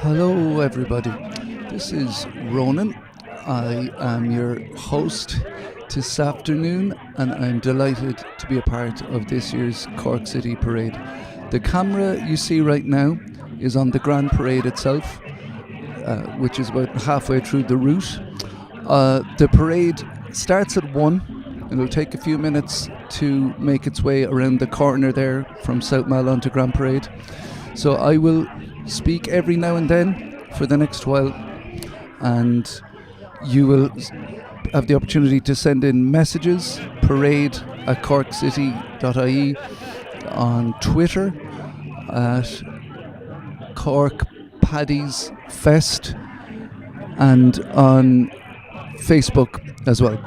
Hello, everybody. This is Ronan. I am your host this afternoon, and I'm delighted to be a part of this year's Cork City Parade. The camera you see right now is on the Grand Parade itself, which is about halfway through the route. The parade starts at 1. It'll take a few minutes to make its way around the corner there from South Mall onto Grand Parade. So I will speak every now and then for the next while, and you will have the opportunity to send in messages, parade@corkcity.ie, on Twitter at Cork Paddy's Fest, and on Facebook as well.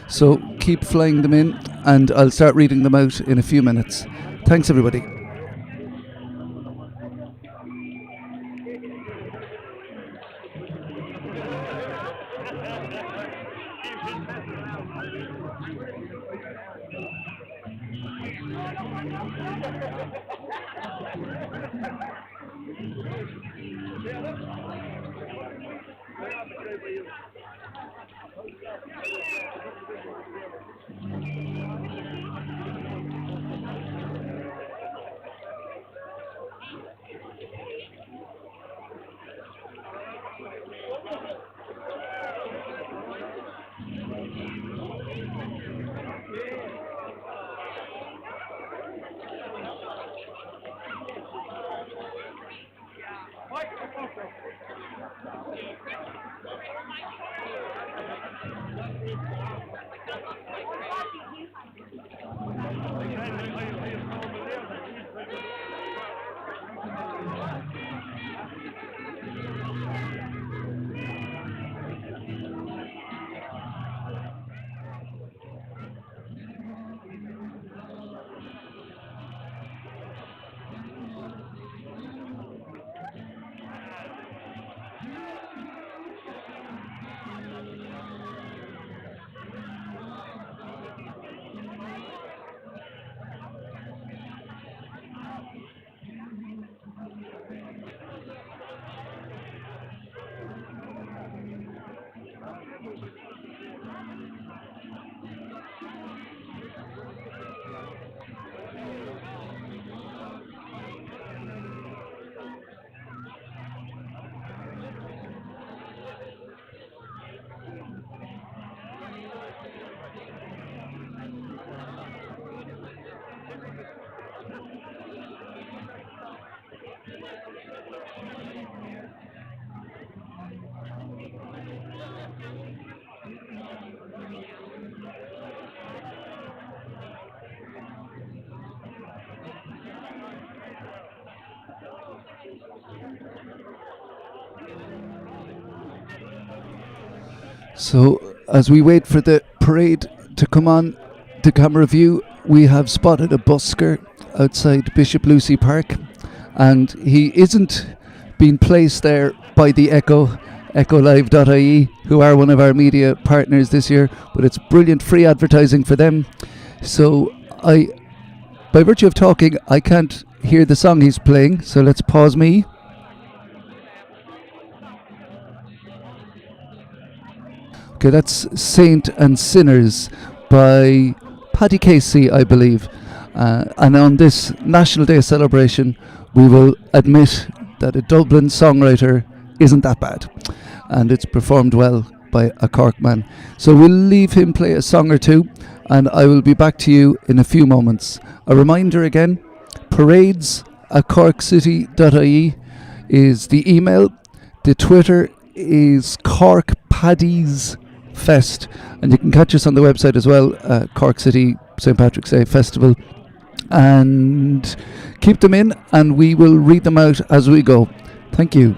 So keep flying them in, and I'll start reading them out in a few minutes. Thanks, everybody. So, as we wait for the parade to come on the camera view, we have spotted a busker outside Bishop Lucy Park, and he isn't being placed there by the echolive.ie, who are one of our media partners this year, but it's brilliant free advertising for them. So by virtue of talking, I can't hear the song he's playing, so let's pause me. Okay, that's Saint and Sinners by Paddy Casey, I believe. And on this National Day celebration, we will admit that a Dublin songwriter isn't that bad. And it's performed well by a Cork man. So we'll leave him play a song or two, and I will be back to you in a few moments. A reminder again, parades@corkcity.ie is the email. The Twitter is Cork Paddy's Fest, and you can catch us on the website as well, Cork City St. Patrick's Day Festival, and keep them in and we will read them out as we go. Thank you.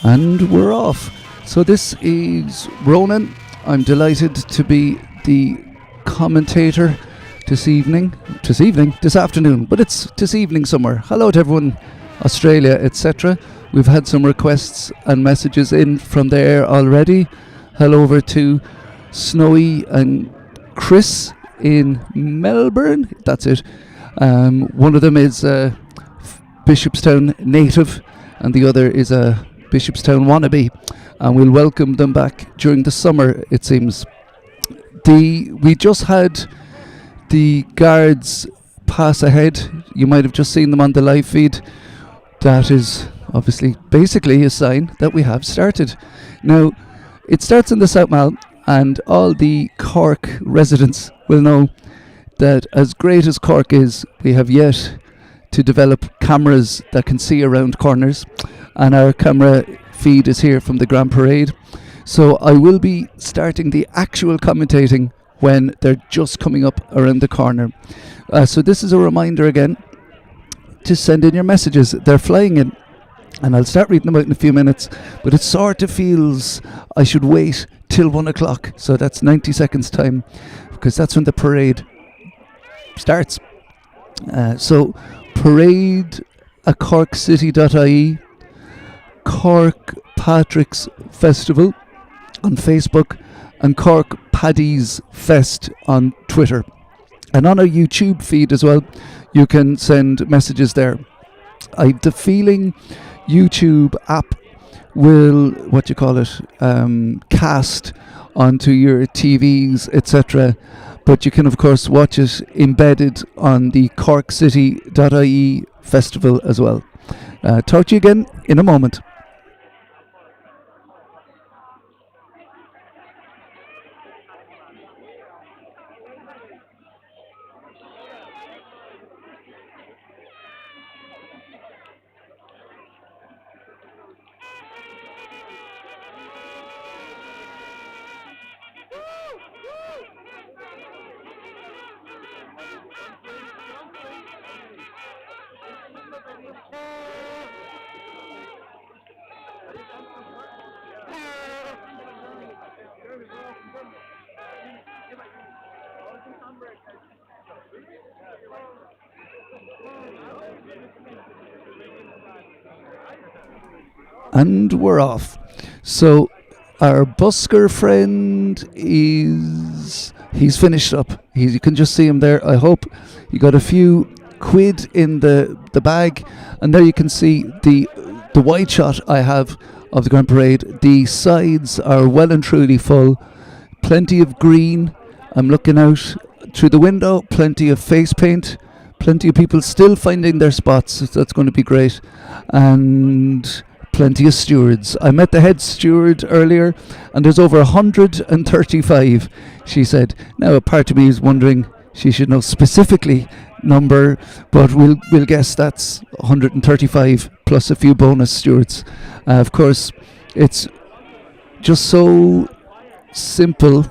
And we're off. So this is Ronan. I'm delighted to be the commentator this afternoon, but it's this evening somewhere. Hello to everyone, Australia, etc. We've had some requests and messages in from there already. Hello over to Snowy and Chris in Melbourne. That's it. One of them is a Bishopstown native, and the other is a Bishopstown wannabe, and we'll welcome them back during the summer, it seems. We just had the guards pass ahead. You might have just seen them on the live feed. That is obviously basically a sign that we have started. Now, it starts in the South Mall, and all the Cork residents will know that as great as Cork is, we have yet to develop cameras that can see around corners, and our camera feed is here from the Grand Parade. So I will be starting the actual commentating when they're just coming up around the corner. So this is a reminder again to send in your messages. They're flying in, and I'll start reading them out in a few minutes, but it sort of feels I should wait till 1 o'clock, so that's 90 seconds time, because that's when the parade starts. So parade at corkcity.ie, Cork Patrick's Festival on Facebook, and Cork Paddy's Fest on Twitter. And on our YouTube feed as well, you can send messages there. I've the feeling YouTube app will, cast onto your TVs, etc. But you can, of course, watch it embedded on the corkcity.ie festival as well. Talk to you again in a moment. And we're off. So our busker friend he's finished up. You can just see him there. I hope he got a few quid in the bag, and there you can see the wide shot I have of the Grand Parade. The sides are well and truly full, plenty of green. I'm looking out through the window, plenty of face paint, plenty of people still finding their spots. That's going to be great, and plenty of stewards. I met the head steward earlier, and there's over 135, she said. Now a part of me is wondering, she should know specifically number, but we'll guess that's 135 plus a few bonus stewards. Of course, it's just so simple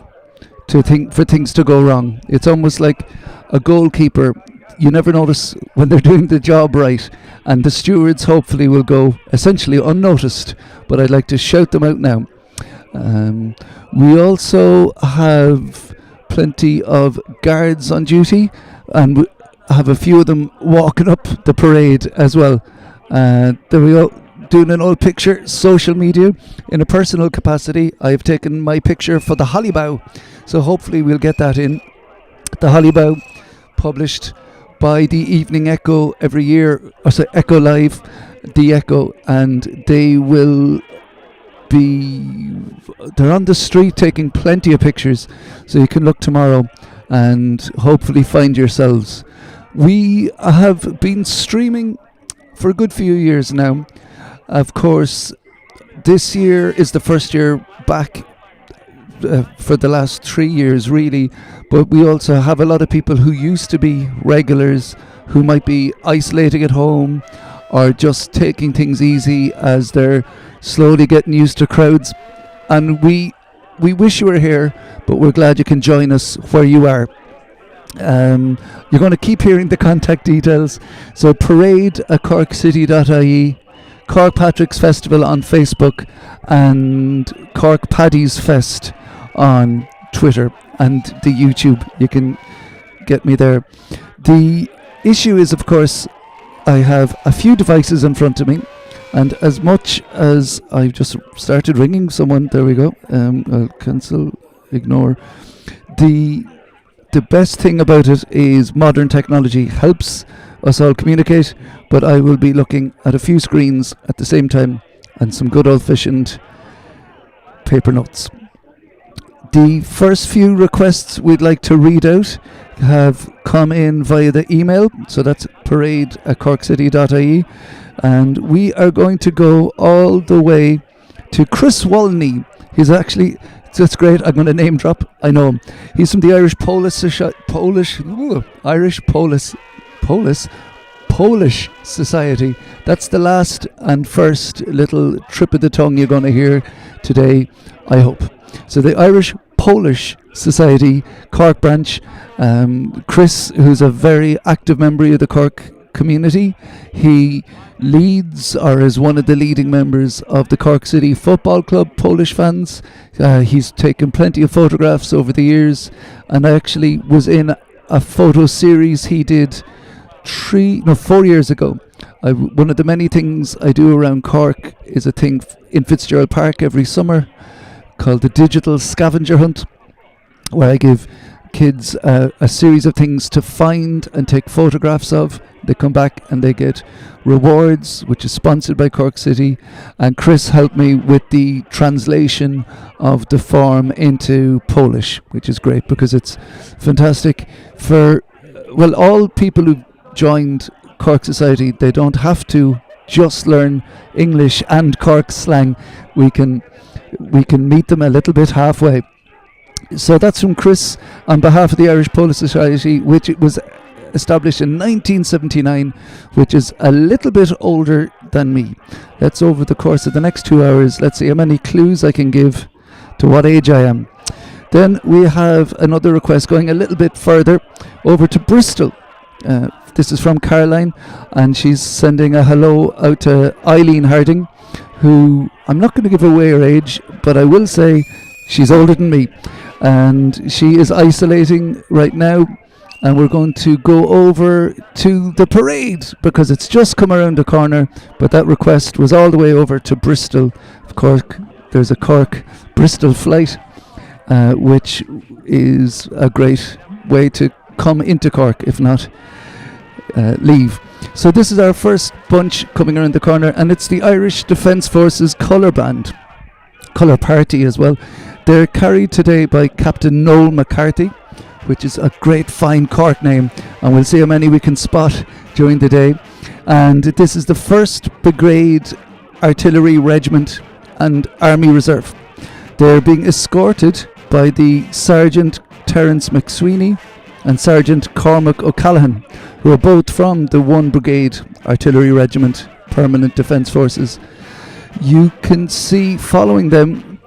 to think for things to go wrong. It's almost like a goalkeeper. You never notice when they're doing the job right, and the stewards hopefully will go essentially unnoticed, but I'd like to shout them out now. We also have plenty of guards on duty, and we have a few of them walking up the parade as well. There we go, doing an old picture, social media. In a personal capacity, I've taken my picture for the Hollybow, so hopefully we'll get that in. The Hollybow, published by the Evening Echo every year, Echo Live, the Echo, and they will they're on the street taking plenty of pictures, so you can look tomorrow and hopefully find yourselves. We have been streaming for a good few years now. Of course, this year is the first year back for the last 3 years, really. But we also have a lot of people who used to be regulars who might be isolating at home or just taking things easy as they're slowly getting used to crowds. And we wish you were here, but we're glad you can join us where you are. You're going to keep hearing the contact details. So parade@corkcity.ie, Cork Patrick's Festival on Facebook, and Cork Paddy's Fest on Twitter and the YouTube. You can get me there. The issue is, of course, I have a few devices in front of me, and as much as I've just started ringing someone, there we go, I'll cancel, ignore. The best thing about it is modern technology helps us all communicate, but I will be looking at a few screens at the same time and some good old-fashioned paper notes. The first few requests we'd like to read out have come in via the email, so that's parade@corkcity.ie, and we are going to go all the way to Chris Walney. He's actually, that's great, I'm going to name drop, I know him. He's from the Polish Society. That's the last and first little trip of the tongue you're going to hear today, I hope. So the Irish Polish Society, Cork branch. Chris, who's a very active member of the Cork community, he leads or is one of the leading members of the Cork City Football Club Polish fans. He's taken plenty of photographs over the years, and I actually was in a photo series he did 4 years ago. One of the many things I do around Cork is a thing in Fitzgerald Park every summer called the Digital Scavenger Hunt, where I give kids a series of things to find and take photographs of. They come back and they get rewards, which is sponsored by Cork City, and Chris helped me with the translation of the form into Polish, which is great because it's fantastic for, well, all people who've joined Cork Society. They don't have to just learn English and Cork slang. We can meet them a little bit halfway. So that's from Chris on behalf of the Irish Polish Society, which it was established in 1979, which is a little bit older than me. Let's, over the course of the next 2 hours, let's see how many clues I can give to what age I am. Then we have another request going a little bit further over to Bristol. This is from Caroline, and she's sending a hello out to Eileen Harding, who, I'm not going to give away her age, but I will say she's older than me, and she is isolating right now, and we're going to go over to the parade because it's just come around the corner, but that request was all the way over to Bristol. Of Cork, there's a Cork-Bristol flight, which is a great way to come into Cork, if not leave. So this is our first bunch coming around the corner, and it's the Irish Defence Forces colour band, colour party as well. They're carried today by Captain Noel McCarthy, which is a great fine Cork name, and we'll see how many we can spot during the day. And this is the 1st Brigade Artillery Regiment and Army Reserve. They're being escorted by the Sergeant Terence McSweeney and Sergeant Cormac O'Callaghan, who are both from the 1 Brigade Artillery Regiment, Permanent Defence Forces. You can see following them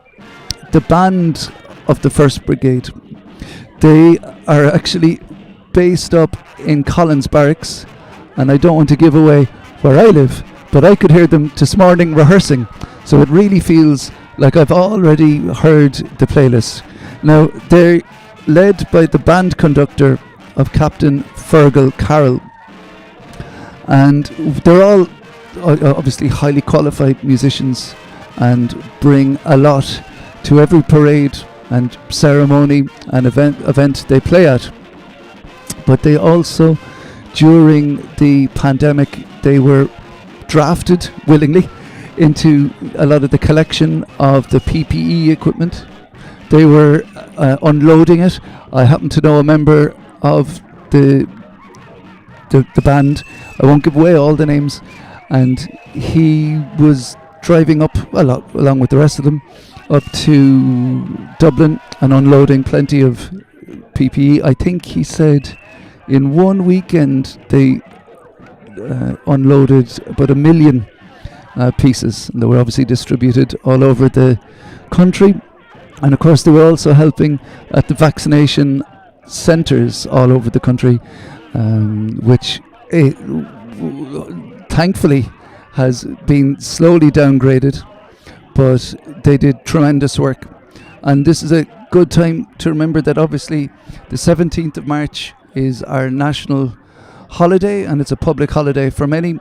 the band of the 1st Brigade. They are actually based up in Collins Barracks, and I don't want to give away where I live, but I could hear them this morning rehearsing, so it really feels like I've already heard the playlist. Now, they're led by the band conductor of Captain Fergal Carroll, and they're all obviously highly qualified musicians and bring a lot to every parade and ceremony and event they play at. But they also, during the pandemic, they were drafted willingly into a lot of the collection of the PPE equipment. They were unloading it. I happen to know a member of the band. I won't give away all the names. And he was driving up, along with the rest of them, up to Dublin and unloading plenty of PPE. I think he said in one weekend they unloaded about 1 million pieces. They were obviously distributed all over the country. And of course they were also helping at the vaccination centres all over the country, which thankfully has been slowly downgraded, but they did tremendous work. And this is a good time to remember that obviously the 17th of March is our national holiday, and it's a public holiday for many.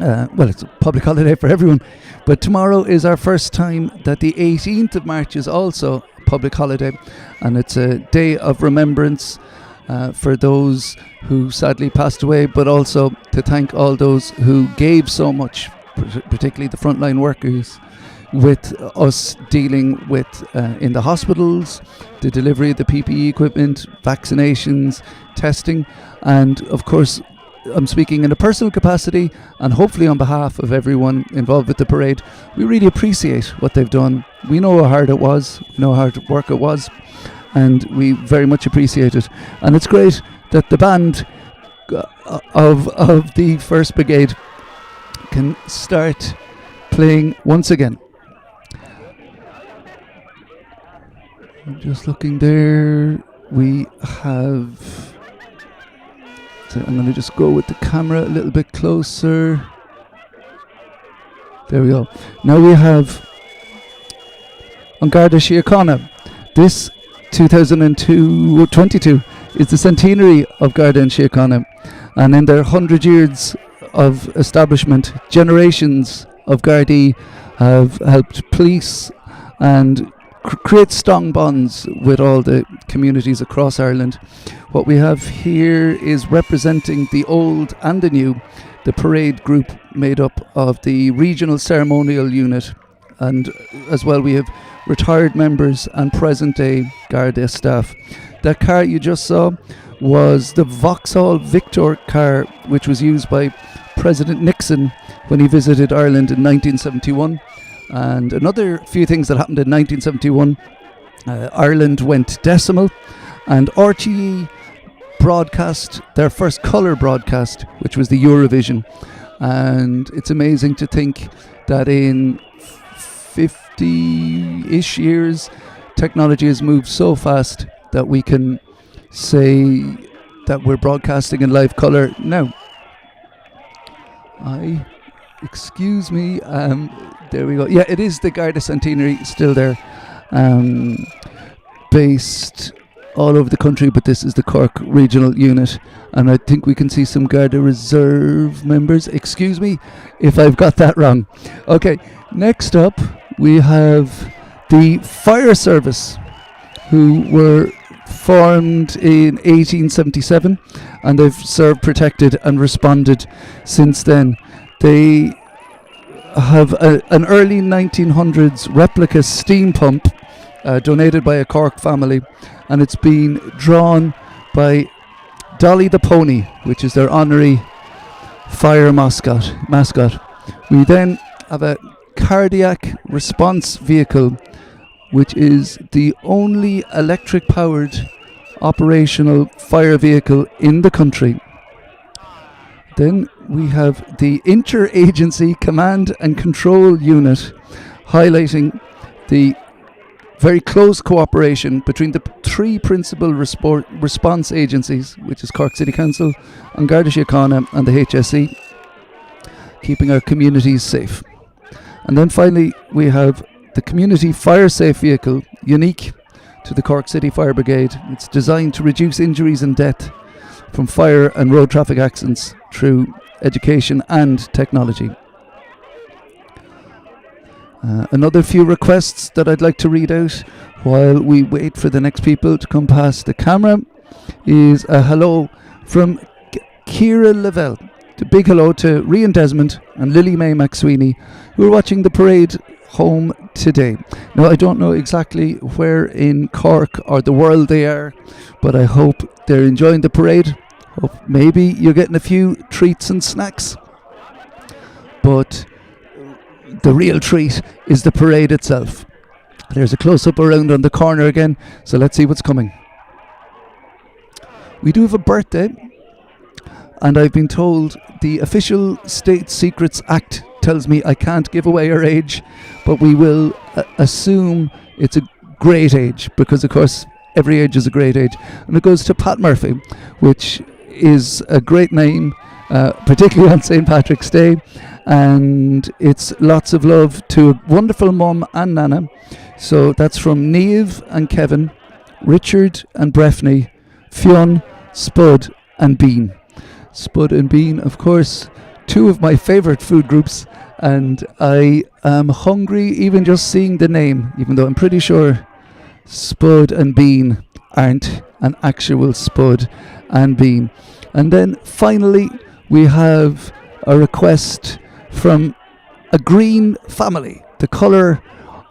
It's a public holiday for everyone, but tomorrow is our first time that the 18th of March is also a public holiday, and it's a day of remembrance for those who sadly passed away, but also to thank all those who gave so much, particularly the frontline workers, with us dealing with in the hospitals, the delivery of the PPE equipment, vaccinations, testing, and of course I'm speaking in a personal capacity and hopefully on behalf of everyone involved with the parade. We really appreciate what they've done. We know how hard it was, we know how hard work it was, and we very much appreciate it. And it's great that the band of the 1st Brigade can start playing once again. I'm just looking there. We have... So I'm going to just go with the camera a little bit closer. There we go. Now we have An Garda Síochána. This 2022 is the centenary of Garda Síochána, and in their 100 years of establishment, generations of Gardaí have helped police and create strong bonds with all the communities across Ireland. What we have here is representing the old and the new, the parade group made up of the regional ceremonial unit, and as well we have retired members and present day Garda staff. That car you just saw was the Vauxhall Victor car, which was used by President Nixon when he visited Ireland in 1971. And another few things that happened in 1971, Ireland went decimal, and RTE broadcast their first colour broadcast, which was the Eurovision. And it's amazing to think that in 50-ish years, technology has moved so fast that we can say that we're broadcasting in live colour now. Excuse me, there we go. Yeah, it is the Garda Centenary, still there, based all over the country, but this is the Cork regional unit, and I think we can see some Garda Reserve members. Excuse me if I've got that wrong. Okay, next up we have the fire service, who were formed in 1877, and they've served, protected and responded since then. They have an early 1900s replica steam pump donated by a Cork family, and it's been drawn by Dolly the Pony, which is their honorary fire mascot. We then have a cardiac response vehicle, which is the only electric powered operational fire vehicle in the country. Then we have the Interagency Command and Control Unit, highlighting the very close cooperation between the three principal response agencies, which is Cork City Council, An Garda Síochána and the HSE, keeping our communities safe. And then finally we have the Community Fire Safe Vehicle, unique to the Cork City Fire Brigade. It's designed to reduce injuries and death from fire and road traffic accidents through education and technology. Another few requests that I'd like to read out while we wait for the next people to come past the camera is a hello from Ciara Lavelle. A big hello to Rian Desmond and Lily Mae McSweeney, who are watching the parade home today. Now, I don't know exactly where in Cork or the world they are, but I hope they're enjoying the parade. Hope maybe you're getting a few treats and snacks. But the real treat is the parade itself. There's a close-up around on the corner again, so let's see what's coming. We do have a birthday, and I've been told the official State Secrets Act tells me I can't give away her age, but we will assume it's a great age, because of course every age is a great age. And it goes to Pat Murphy, which is a great name, particularly on St. Patrick's Day. And it's lots of love to a wonderful mum and nana. So that's from Niamh and Kevin, Richard and Breffney, Fionn, Spud and Bean. Spud and Bean, of course, two of my favourite food groups, and I am hungry even just seeing the name, even though I'm pretty sure Spud and Bean aren't an actual Spud and Bean. And then finally we have a request from a green family, the colour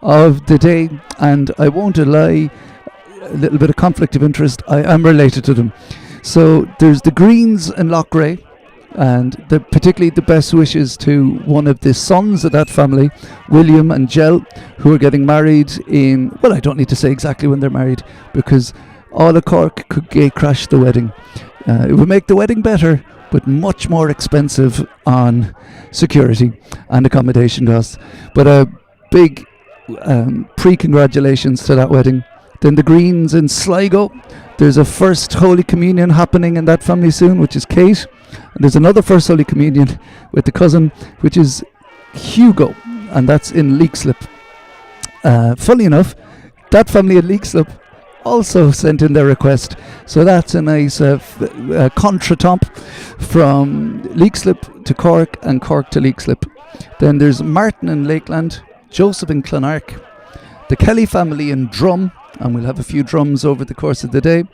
of the day, and I won't lie, a little bit of conflict of interest, I am related to them. So there's the Greens in Loughrea, and particularly the best wishes to one of the sons of that family, William and Jell, who are getting married in, well, I don't need to say exactly when they're married, because all of Cork could gay crash the wedding. It would make the wedding better, but much more expensive on security and accommodation costs. But a big pre-congratulations to that wedding. Then the Greens in Sligo. There's a first Holy Communion happening in that family soon, which is Kate. And there's another first Holy Communion with the cousin, which is Hugo, and that's in Leixlip. Funny enough, that family at Leixlip also sent in their request. So that's a nice contretemps from Leixlip to Cork and Cork to Leixlip. Then there's Martin in Lakeland, Joseph in Clonark, the Kelly family in Drum, and we'll have a few drums over the course of the day.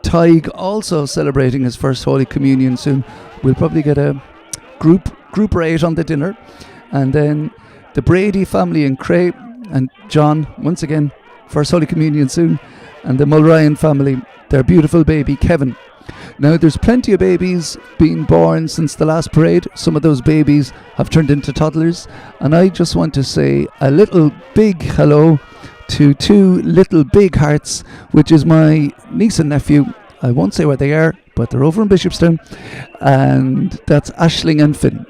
Tig also celebrating his first Holy Communion soon. We'll probably get a group rate on the dinner. And then the Brady family in Cray, and John, once again, first Holy Communion soon. And the Mulryan family, their beautiful baby Kevin. Now there's plenty of babies being born since the last parade. Some of those babies have turned into toddlers, and I just want to say a little big hello to two little big hearts, which is my niece and nephew. I won't say where they are, but they're over in Bishopstown, and that's Aisling and Finn.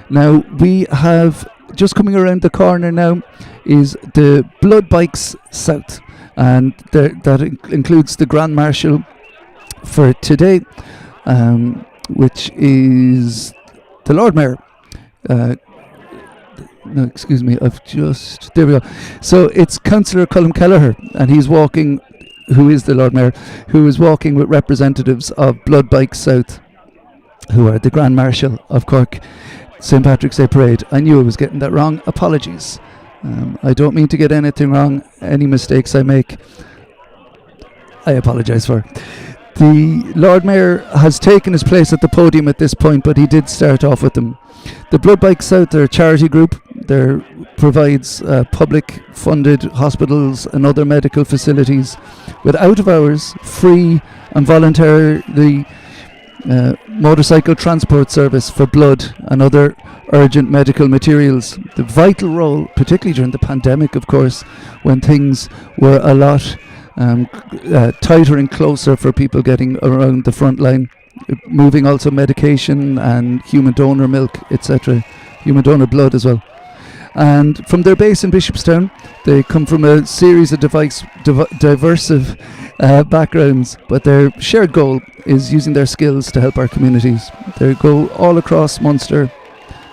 Now we have, just coming around the corner now, is the Blood Bikes South. And that includes the Grand Marshal for today, which is the Lord Mayor. No, excuse me, there we go. So it's Councillor Colm Kelleher, and he's walking, who is the Lord Mayor, who is walking with representatives of Blood Bike South, who are the Grand Marshal of Cork St. Patrick's Day Parade. I knew I was getting that wrong. Apologies. I don't mean to get anything wrong. Any mistakes I make, I apologise for. The Lord Mayor has taken his place at the podium at this point, but he did start off with them. The Blood Bike South are a charity group. They provides public funded hospitals and other medical facilities with out of hours, free and voluntarily motorcycle transport service for blood and other urgent medical materials. The vital role, particularly during the pandemic, of course, when things were a lot tighter and closer for people getting around the front line, moving also medication and human donor milk, etc., human donor blood as well. And from their base in Bishopstown, they come from a series of diverse backgrounds, but their shared goal is using their skills to help our communities. They go all across Munster,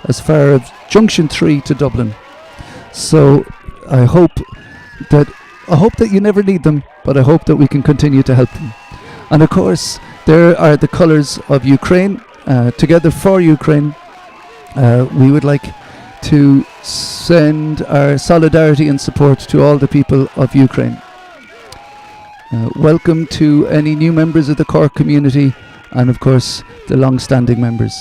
as far as Junction 3 to Dublin. So I hope that you never need them, but I hope that we can continue to help them. And of course, there are the colours of Ukraine. Together for Ukraine, we would like to send our solidarity and support to all the people of Ukraine. Welcome to any new members of the Cork community, and of course the long-standing members.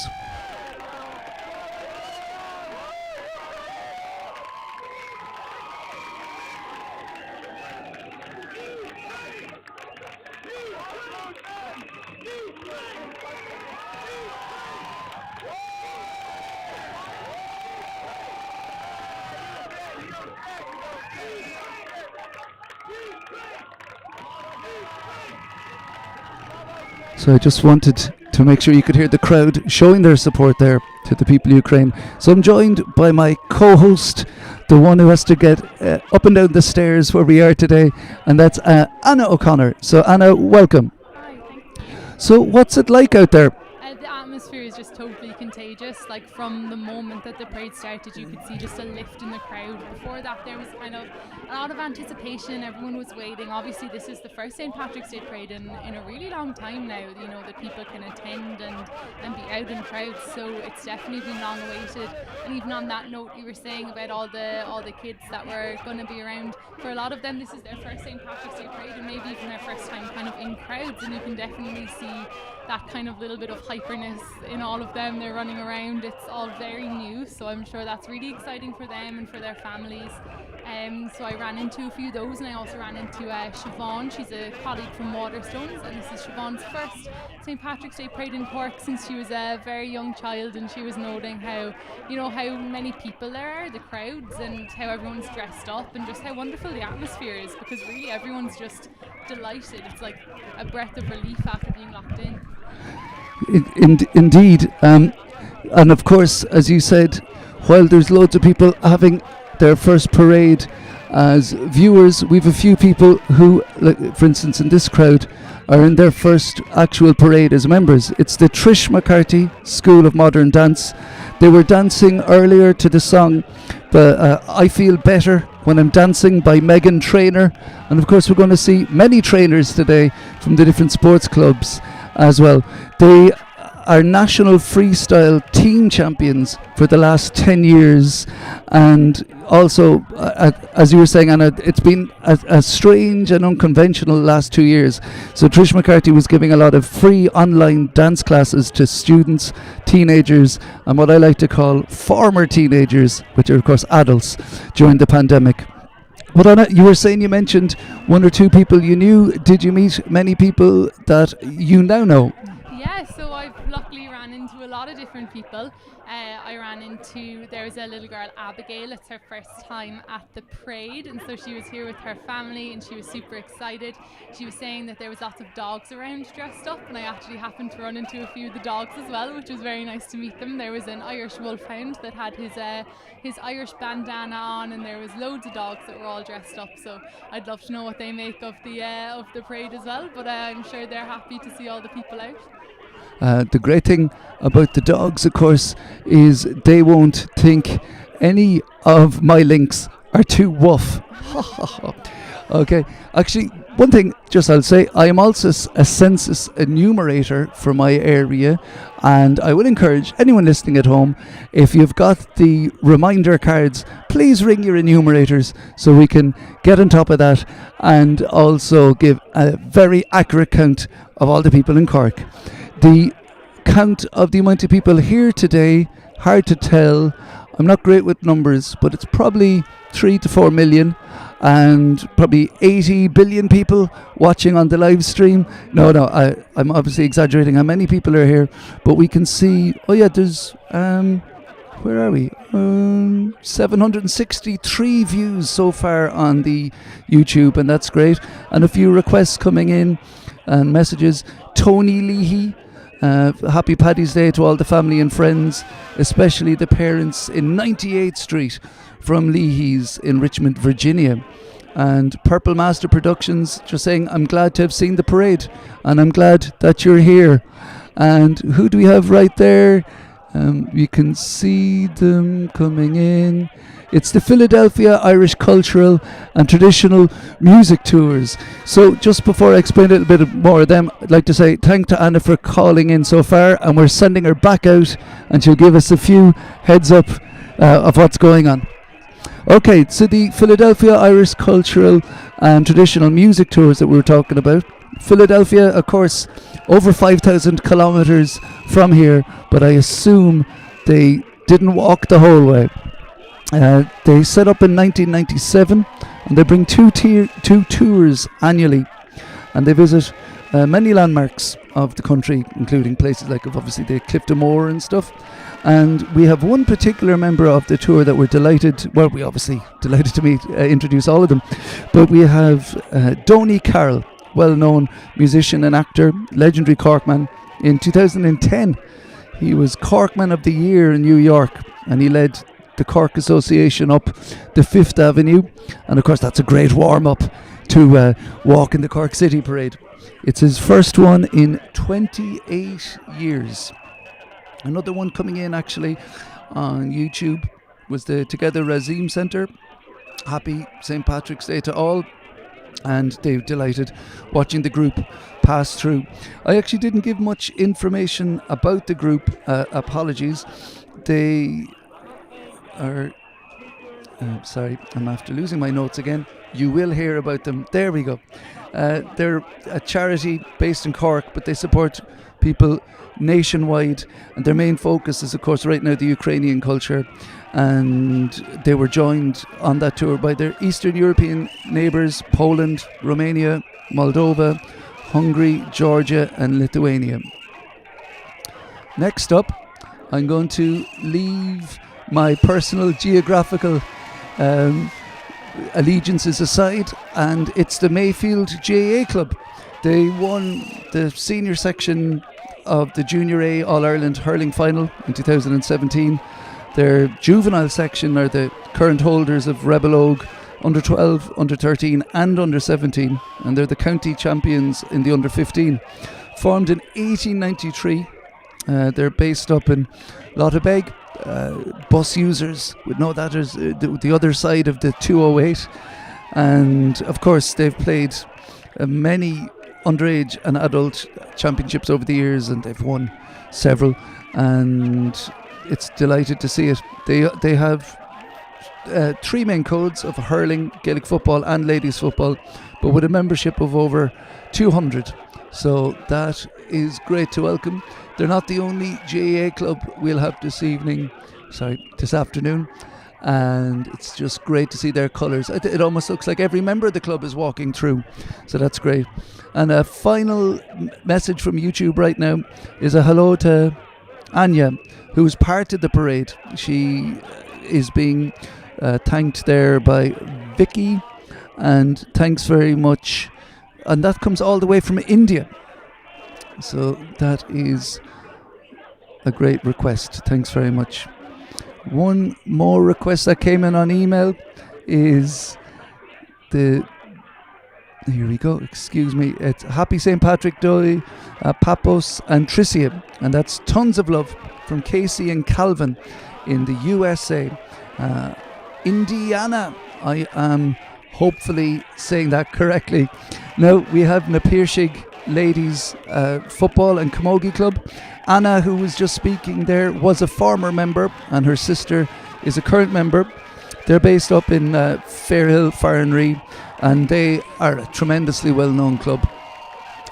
So I just wanted to make sure you could hear the crowd showing their support there to the people of Ukraine. So I'm joined by my co-host, the one who has to get up and down the stairs where we are today, and that's Anna O'Connor. So Anna, welcome. Hi, thank you. So what's it like out there? The atmosphere is just totally contagious. Like from the moment that the parade started, you could see just a lift in the crowd. Before that, there was kind of a lot of anticipation. Everyone was waiting. Obviously, this is the first St. Patrick's Day parade in a really long time now. You know, that people can attend and be out in crowds. So it's definitely been long awaited. And even on that note, you were saying about all the kids that were going to be around. For a lot of them, this is their first St. Patrick's Day parade, and maybe even their first time kind of in crowds. And you can definitely see that kind of little bit of hyperness in all of them. They're running around. It's all very new, so I'm sure that's really exciting for them and for their families. So I ran into a few of those, and I also ran into Siobhan. She's a colleague from Waterstones, and this is Siobhan's first St. Patrick's Day parade in Cork since she was a very young child, and she was noting how many people there are, the crowds, and how everyone's dressed up, and just how wonderful the atmosphere is, because really everyone's just delighted. It's like a breath of relief after being locked in. Indeed, and of course, as you said, while there's loads of people having their first parade as viewers, we've a few people who, like, for instance, in this crowd, are in their first actual parade as members. It's the Trish McCarthy School of Modern Dance. They were dancing earlier to the song but I Feel Better When I'm Dancing by Megan Trainor, and of course we're going to see many trainers today from the different sports clubs as well. They are national freestyle team champions for the last 10 years, and also, as you were saying, Anna, it's been a strange and unconventional last 2 years. So Trish McCarthy was giving a lot of free online dance classes to students, teenagers, and what I like to call former teenagers, which are of course adults, during the pandemic. But Anna, you were saying you mentioned one or two people you knew. Did you meet many people that you now know? Yeah, so I've luckily ran into a lot of different people. There was a little girl, Abigail. It's her first time at the parade, and so she was here with her family and she was super excited. She was saying that there was lots of dogs around dressed up, and I actually happened to run into a few of the dogs as well, which was very nice to meet them. There was an Irish wolfhound that had his Irish bandana on, and there was loads of dogs that were all dressed up, so I'd love to know what they make of the parade as well, but I'm sure they're happy to see all the people out. The great thing about the dogs, of course, is they won't think any of my links are too woof. Okay, actually, one thing just I'll say, I am also a census enumerator for my area, and I will encourage anyone listening at home, if you've got the reminder cards, please ring your enumerators so we can get on top of that and also give a very accurate count of all the people in Cork. The count of the amount of people here today, hard to tell. I'm not great with numbers, but it's probably 3 to 4 million, and probably 80 billion people watching on the live stream. No, I'm obviously exaggerating how many people are here, but we can see, there's, where are we? 763 views so far on the YouTube, and that's great. And a few requests coming in and messages. Tony Leahy, happy Paddy's Day to all the family and friends, especially the parents in 98th Street from Leahy's in Richmond, Virginia. And Purple Master Productions just saying, I'm glad to have seen the parade and I'm glad that you're here. And who do we have right there? You can see them coming in. It's the Philadelphia Irish Cultural and Traditional Music Tours. So just before I explain a little bit more of them, I'd like to say thank to Anna for calling in so far, and we're sending her back out and she'll give us a few heads up of what's going on. Okay, so the Philadelphia Irish Cultural and Traditional Music Tours that we were talking about. Philadelphia, of course, over 5,000 kilometres from here, but I assume they didn't walk the whole way. They set up in 1997, and they bring two tours annually, and they visit many landmarks of the country, including places like obviously the Clifton Moor and stuff. And we have one particular member of the tour that we're delighted to meet, introduce all of them. But we have Donny Carroll, well-known musician and actor, legendary Corkman. In 2010, he was Corkman of the Year in New York, and he led the Cork Association up the 5th Avenue. And of course, that's a great warm-up to walk in the Cork City Parade. It's his first one in 28 years. Another one coming in actually on YouTube was the Together Razim Centre. Happy St. Patrick's Day to all. And they're delighted watching the group pass through. I actually didn't give much information about the group. Apologies. They are... sorry, I'm after losing my notes again. You will hear about them. There we go. They're a charity based in Cork, but they support people nationwide, and their main focus is, of course, right now the Ukrainian culture. And they were joined on that tour by their Eastern European neighbours, Poland, Romania, Moldova, Hungary, Georgia and Lithuania. Next up, I'm going to leave my personal geographical allegiances aside, and it's the Mayfield Ga Club. They won the senior section of the Junior A All-Ireland hurling final in 2017. Their juvenile section are the current holders of Rebel Oak, under 12, under 13 and under 17, and they're the county champions in the under 15. Formed in 1893, they're based up in Lotabeg. Bus users would know that as the other side of the 208, and of course they've played many underage and adult championships over the years, and they've won several, and it's delighted to see it. They have 3 main codes of hurling, Gaelic football and ladies football, but with a membership of over 200, so that is great to welcome. They're not the only GAA club we'll have this afternoon, and it's just great to see their colours. It almost looks like every member of the club is walking through, so that's great. And a final message from YouTube right now is a hello to Anya, who's part of the parade. She is being thanked there by Vicky, and thanks very much. And that comes all the way from India, so that is a great request. Thanks very much. One more request that came in on email is here we go, excuse me, it's Happy St. Patrick Day, Papos and Tricia, and that's tons of love from Casey and Calvin in the USA. Indiana, I am hopefully saying that correctly. Now we have Napirshig Ladies Football and Camogie Club. Anna, who was just speaking there, was a former member, and her sister is a current member. They're based up in Fairhill, Farranree, and they are a tremendously well-known club.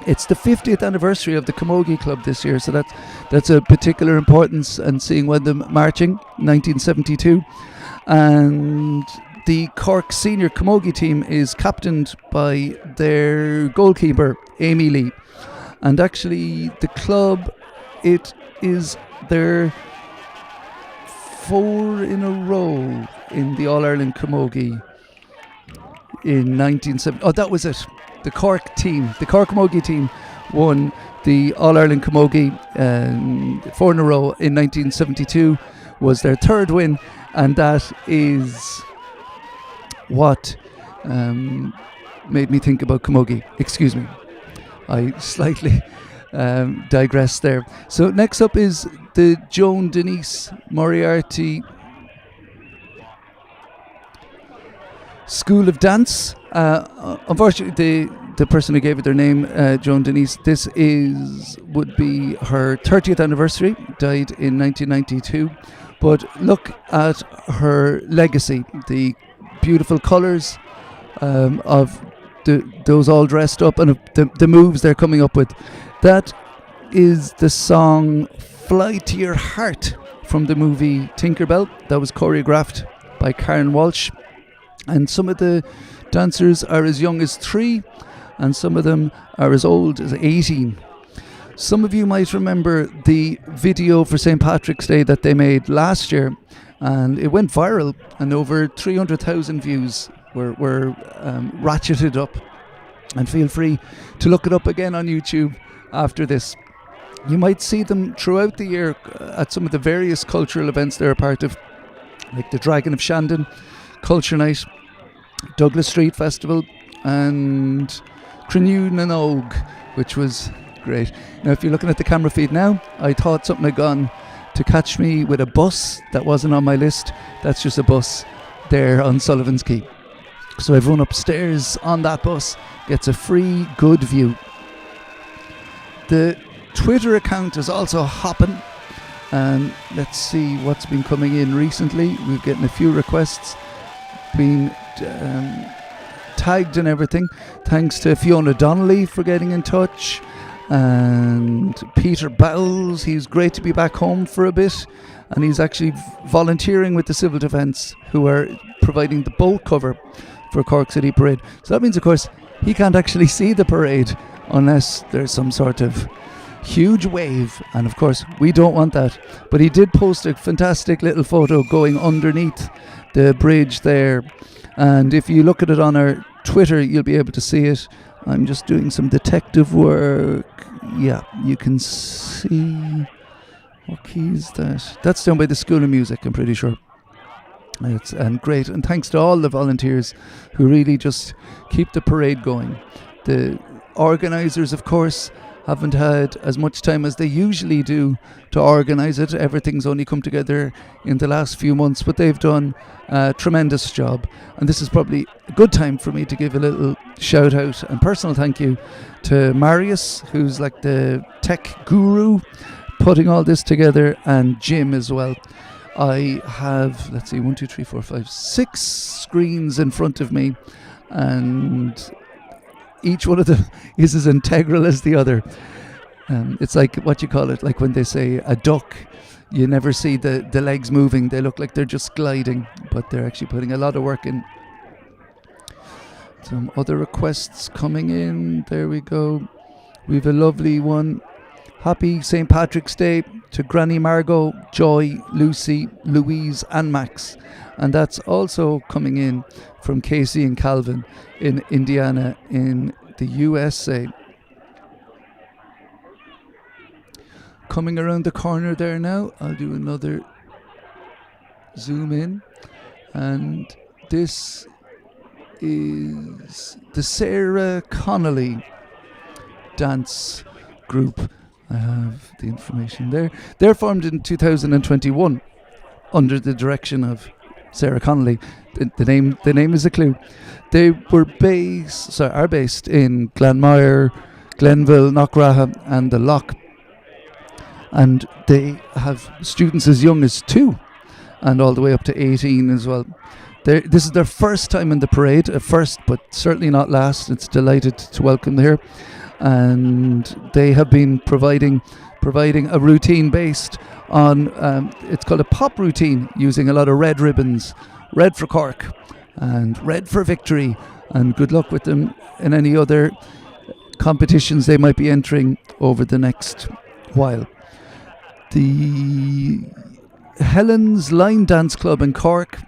It's the 50th anniversary of the Camogie Club this year, so that's a particular importance, and seeing when them marching, 1972. And the Cork senior Camogie team is captained by their goalkeeper, Amy Lee. And actually, the club, it is their 4 in a row in the All-Ireland Camogie in 1970. Oh, that was it. The Cork team, the Cork Camogie team, won the All-Ireland Camogie 4 in a row in 1972. Was their 3rd win, and that is what made me think about Camogie. Excuse me, I slightly digressed there. So next up is the Joan Denise Moriarty School of Dance. Unfortunately, the person who gave it their name, Joan Denise, this would be her 30th anniversary, died in 1992. But look at her legacy, the beautiful colours of those all dressed up, and the moves they're coming up with. That is the song Fly to Your Heart from the movie Tinkerbell. That was choreographed by Karen Walsh. And some of the dancers are as young as 3, and some of them are as old as 18. Some of you might remember the video for St. Patrick's Day that they made last year, and it went viral, and over 300,000 views were ratcheted up. And feel free to look it up again on YouTube after this. You might see them throughout the year at some of the various cultural events they're a part of, like the Dragon of Shandon, Culture Night, Douglas Street Festival, and Crenew na Nog, which was great. Now, if you're looking at the camera feed now, I thought something had gone to catch me with a bus that wasn't on my list. That's just a bus there on Sullivan's Quay. So everyone upstairs on that bus gets a free good view. The Twitter account is also hopping, and let's see what's been coming in recently. We've getting a few requests, been tagged and everything. Thanks to Fiona Donnelly for getting in touch, and Peter Bowles. He's great to be back home for a bit, and he's actually volunteering with the Civil Defence, who are providing the boat cover for Cork City Parade. So that means, of course, he can't actually see the parade unless there's some sort of huge wave, and of course we don't want that. But he did post a fantastic little photo going underneath the bridge there, and if you look at it on our Twitter you'll be able to see it. I'm just doing some detective work. Yeah, you can see. What key is that? That's down by the School of Music, I'm pretty sure. It's great, and thanks to all the volunteers who really just keep the parade going. The organisers, of course, haven't had as much time as they usually do to organise it. Everything's only come together in the last few months, but they've done a tremendous job. And this is probably a good time for me to give a little shout out and personal thank you to Marius, who's like the tech guru putting all this together, and Jim as well. I have, let's see, 1, 2, 3, 4, 5, 6 screens in front of me, and each one of them is as integral as the other. It's like, what you call it, like when they say a duck, you never see the legs moving. They look like they're just gliding, but they're actually putting a lot of work in. Some other requests coming in. There we go. We have a lovely one. Happy St. Patrick's Day to Granny Margot, Joy, Lucy, Louise and Max. And that's also coming in from Casey and Calvin in Indiana in the USA. Coming around the corner there now, I'll do another zoom in. And this is the Sarah Connolly dance group. I have the information there. They're formed in 2021 under the direction of Sarah Connolly. The name is a clue. They are based in Glanmire, Glenville, Knockraha and the Loch. And they have students as young as 2 and all the way up to 18 as well. This is their first time in the parade, first but certainly not last. It's delighted to welcome them here. And they have been providing a routine based on, it's called a pop routine, using a lot of red ribbons, red for Cork and red for victory, and good luck with them in any other competitions they might be entering over the next while. The Helen's Line Dance Club in Cork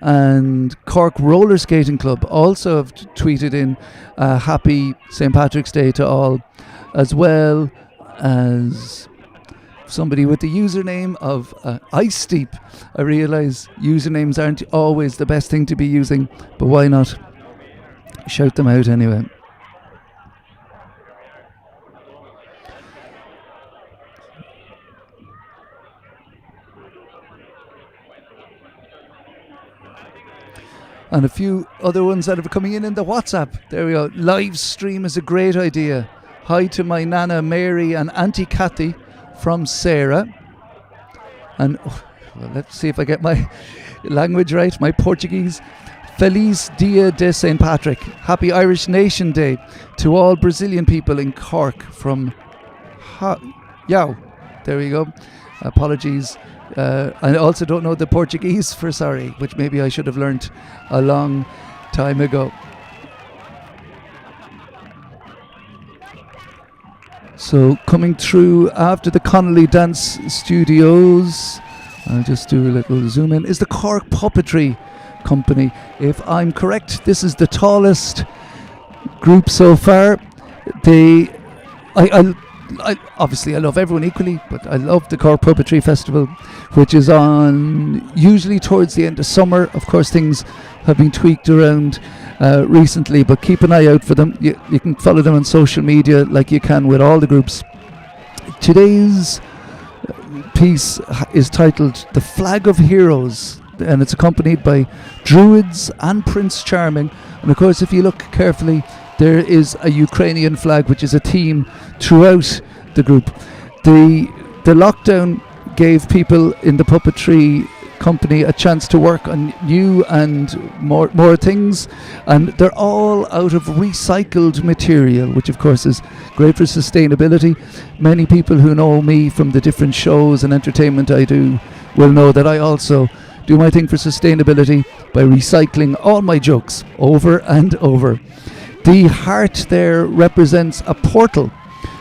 and Cork Roller Skating Club also have tweeted in happy St. Patrick's Day to all, as well as somebody with the username of Ice Steep. I realise usernames aren't always the best thing to be using, but why not shout them out anyway. And a few other ones that are coming in the WhatsApp. There we go. Live stream is a great idea. Hi to my Nana Mary and Auntie Kathy from Sarah. And well, let's see if I get my language right, my Portuguese. Feliz Dia de St. Patrick. Happy Irish Nation Day to all Brazilian people in Cork from Yao. There we go. Apologies. I also don't know the Portuguese for sorry, which maybe I should have learnt a long time ago. So coming through after the Connolly Dance Studios, I'll just do a little zoom in, is the Cork Puppetry Company. If I'm correct, this is the tallest group so far. They, I obviously I love everyone equally, but I love the Cork Puppetry Festival, which is on usually towards the end of summer. Of course, things have been tweaked around recently, but keep an eye out for them. You can follow them on social media like you can with all the groups. Today's piece is titled "The Flag of Heroes," and it's accompanied by Druids and Prince Charming. And of course, if you look carefully, there is a Ukrainian flag, which is a theme throughout the group. The lockdown gave people in the puppetry company a chance to work on new and more things, and they're all out of recycled material, which of course is great for sustainability. Many people who know me from the different shows and entertainment I do will know that I also do my thing for sustainability by recycling all my jokes over and over. The heart there represents a portal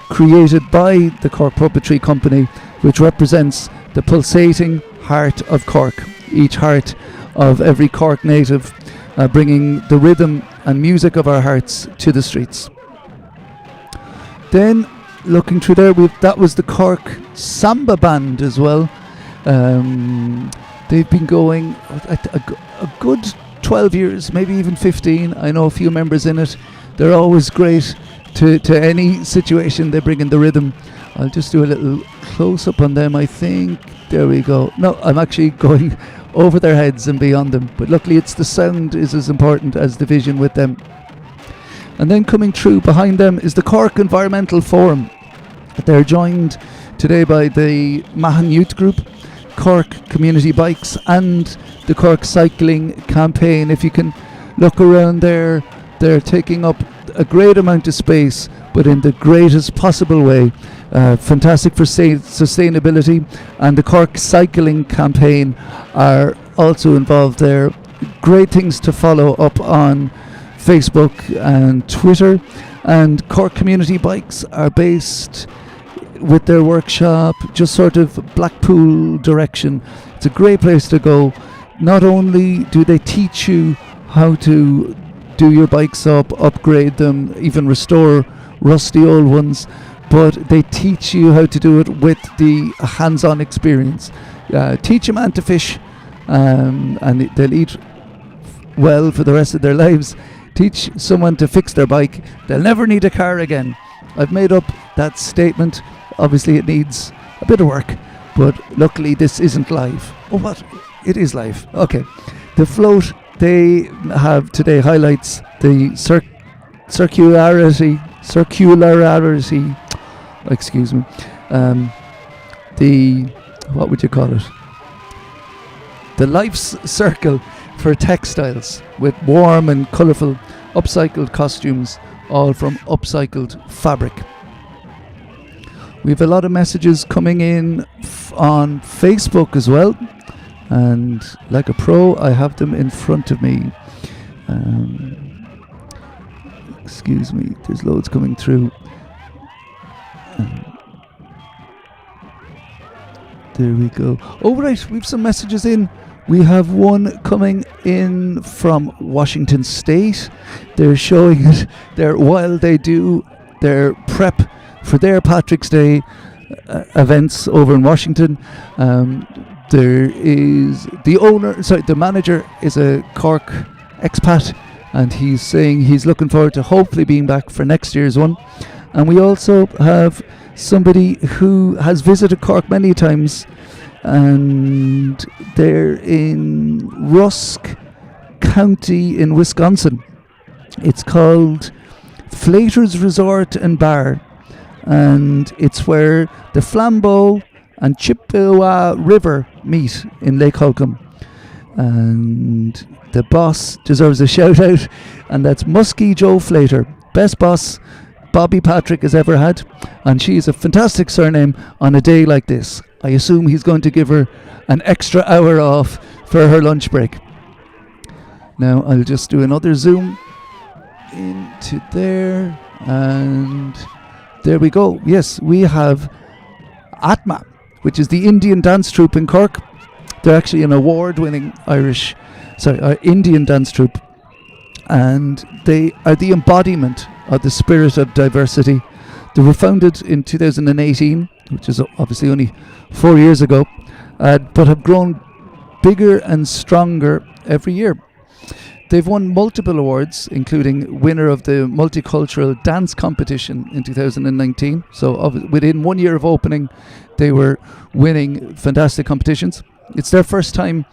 created by the Cork Puppetry Company, which represents the pulsating heart of Cork, each heart of every Cork native, bringing the rhythm and music of our hearts to the streets. Then, looking through there, that was the Cork Samba Band as well. They've been going a good 12 years, maybe even 15. I know a few members in it. They're always great to any situation. They bring in the rhythm. I'll just do a little close-up on them, I think. There we go. No, I'm actually going over their heads and beyond them. But luckily, it's the sound is as important as the vision with them. And then coming through behind them is the Cork Environmental Forum. They're joined today by the Mahon Youth Group, Cork Community Bikes, and the Cork Cycling Campaign. If you can look around there, they're taking up a great amount of space, but in the greatest possible way. Fantastic for sustainability, and the Cork Cycling Campaign are also involved there. Great things to follow up on Facebook and Twitter. And Cork Community Bikes are based with their workshop just sort of Blackpool direction. It's a great place to go. Not only do they teach you how to do your bikes up, upgrade them, even restore rusty old ones, but they teach you how to do it with the hands-on experience. Teach a man to fish, and they'll eat well for the rest of their lives. Teach someone to fix their bike, they'll never need a car again. I've made up that statement. Obviously it needs a bit of work, but luckily this isn't live. Oh, what? It is live. Okay. The float they have today highlights the circularity, excuse me, the, what would you call it? The life's circle for textiles, with warm and colourful upcycled costumes, all from upcycled fabric. We have a lot of messages coming in on Facebook as well, and like a pro I have them in front of me. Excuse me, there's loads coming through. There we go. Oh right, we've some messages in. We have one coming in from Washington State. They're showing it there while they do their prep for their Patrick's Day events over in Washington. There is the manager is a Cork expat, and he's saying he's looking forward to hopefully being back for next year's one. And we also have somebody who has visited Cork many times, and they're in Rusk County in Wisconsin. It's called Flater's Resort and Bar, and it's where the Flambeau and Chippewa River meet in Lake Holcombe. And the boss deserves a shout out, and that's Muskie Joe Flater, best boss Bobby Patrick has ever had, and she is a fantastic surname on a day like this. I assume he's going to give her an extra hour off for her lunch break. Now I'll just do another zoom into there, and there we go. Yes, we have Atma, which is the Indian dance troupe in Cork. They're actually an award-winning Indian dance troupe, and they are the embodiment of the spirit of diversity. They were founded in 2018, which is obviously only 4 years ago, but have grown bigger and stronger every year. They've won multiple awards, including winner of the Multicultural Dance Competition in 2019. So within 1 year of opening, they were winning fantastic competitions. It's their first time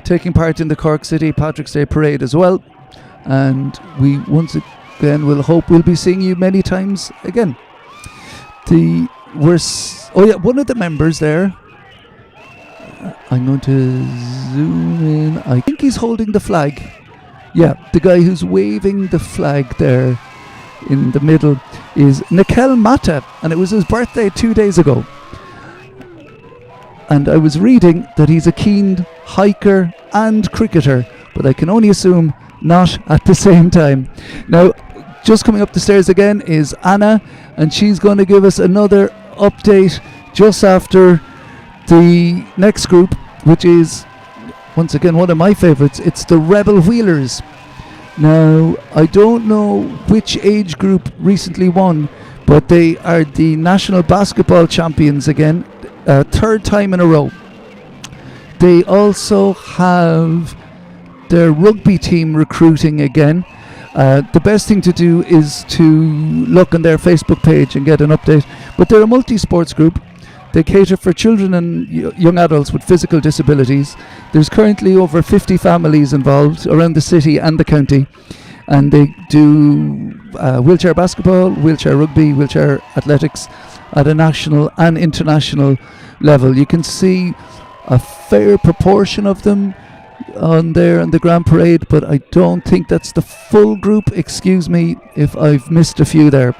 taking part in the Cork City Patrick's Day Parade as well. And we once again will hope we'll be seeing you many times again. One of the members there, I'm going to zoom in. I think he's holding the flag. Yeah, the guy who's waving the flag there in the middle is Nikhil Mata, and it was his birthday 2 days ago. And I was reading that he's a keen hiker and cricketer, but I can only assume not at the same time. Now, just coming up the stairs again is Anna, and she's going to give us another update just after the next group, which is once again one of my favourites. It's the Rebel Wheelers. Now, I don't know which age group recently won, but they are the national basketball champions again, third time in a row. They also have their rugby team recruiting again. The best thing to do is to look on their Facebook page and get an update. But they're a multi-sports group. They cater for children and young adults with physical disabilities. There's currently over 50 families involved around the city and the county. And they do wheelchair basketball, wheelchair rugby, wheelchair athletics at a national and international level. You can see a fair proportion of them on there in the Grand Parade, but I don't think that's the full group. Excuse me if I've missed a few there.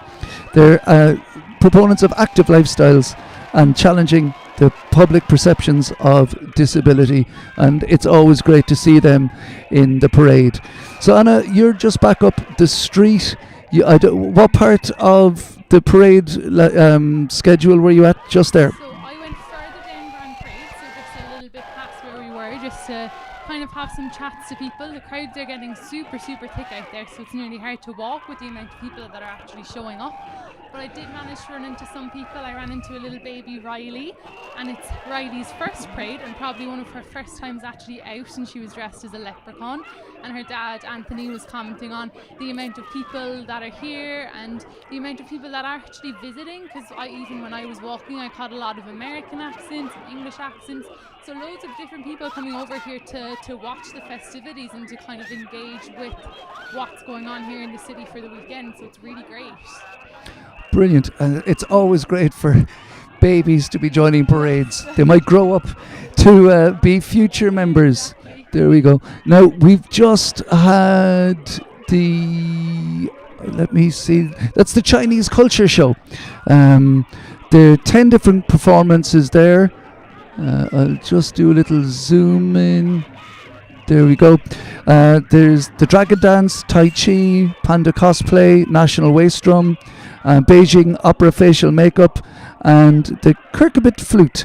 They're proponents of active lifestyles and challenging the public perceptions of disability, and it's always great to see them in the parade. So Anna, you're just back up the street. What part of the parade schedule were you at just there? So I went further down Grand Parade, so just a little bit past where we were, just to kind of have some chats to people. The crowds are getting super thick out there, so it's nearly hard to walk with the amount of people that are actually showing up. But I did manage to run into some people. I ran into a little baby Riley, and it's Riley's first parade and probably one of her first times actually out, and she was dressed as a leprechaun. And her dad Anthony was commenting on the amount of people that are here and the amount of people that are actually visiting, because even when I was walking I caught a lot of American accents and English accents, so loads of different people coming over here to watch the festivities and to kind of engage with what's going on here in the city for the weekend, so it's really great. Brilliant. And it's always great for babies to be joining parades. They might grow up to be future members. There we go. Now, we've just had let me see, that's the Chinese Culture Show. There are 10 different performances there. I'll just do a little zoom in. There we go. There's the Dragon Dance, Tai Chi, Panda Cosplay, National Waist Drum, Beijing Opera Facial Makeup, and the Kirkabit Flute.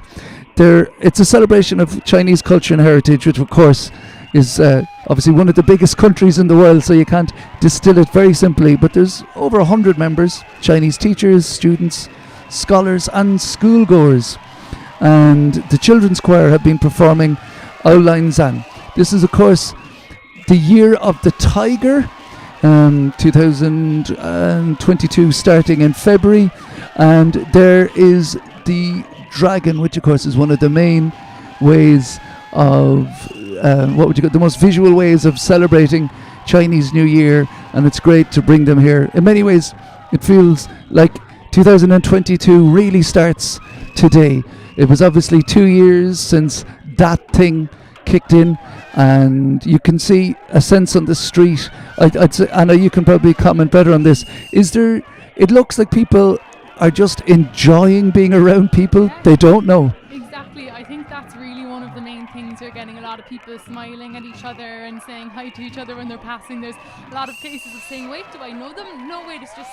It's a celebration of Chinese culture and heritage, which of course is obviously one of the biggest countries in the world, so you can't distill it very simply, but there's over 100 members, Chinese teachers, students, scholars and schoolgoers. And the children's choir have been performing Aulin Zan. This is of course the year of the tiger, 2022 starting in February, and there is the dragon, which of course is one of the main ways of the most visual ways of celebrating Chinese New Year, and it's great to bring them here. In many ways it feels like 2022 really starts today. It was obviously 2 years since that thing kicked in, and you can see a sense on the street. I'd say, Anna, you can probably comment better on this. It looks like people are just enjoying being around people they don't know. Exactly. I think that's really one of the main things. You're getting a lot of people smiling at each other and saying hi to each other when they're passing. There's a lot of cases of saying, wait, do I know them? No, wait, it's just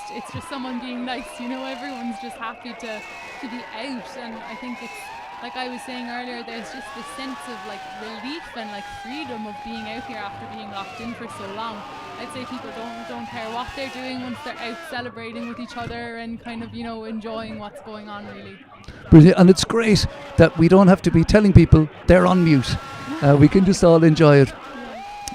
someone being nice. Everyone's just happy to be out, and I think like I was saying earlier, there's just this sense of like relief and like freedom of being out here after being locked in for so long. I'd say people don't care what they're doing once they're out celebrating with each other and kind of, you know, enjoying what's going on, really. Brilliant. And it's great that we don't have to be telling people they're on mute. We can just all enjoy it.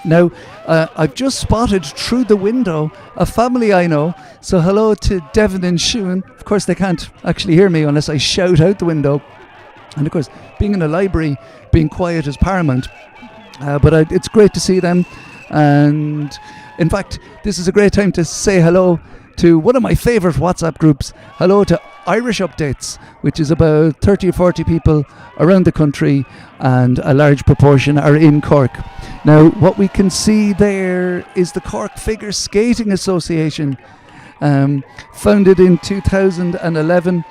Now, I've just spotted through the window a family I know. So hello to Devon and Shun. Of course, they can't actually hear me unless I shout out the window. And of course, being in a library, being quiet is paramount. But it's great to see them. And in fact, this is a great time to say hello to one of my favourite WhatsApp groups. Hello to Irish Updates, which is about 30 or 40 people around the country, and a large proportion are in Cork. Now, what we can see there is the Cork Figure Skating Association, founded in 2011.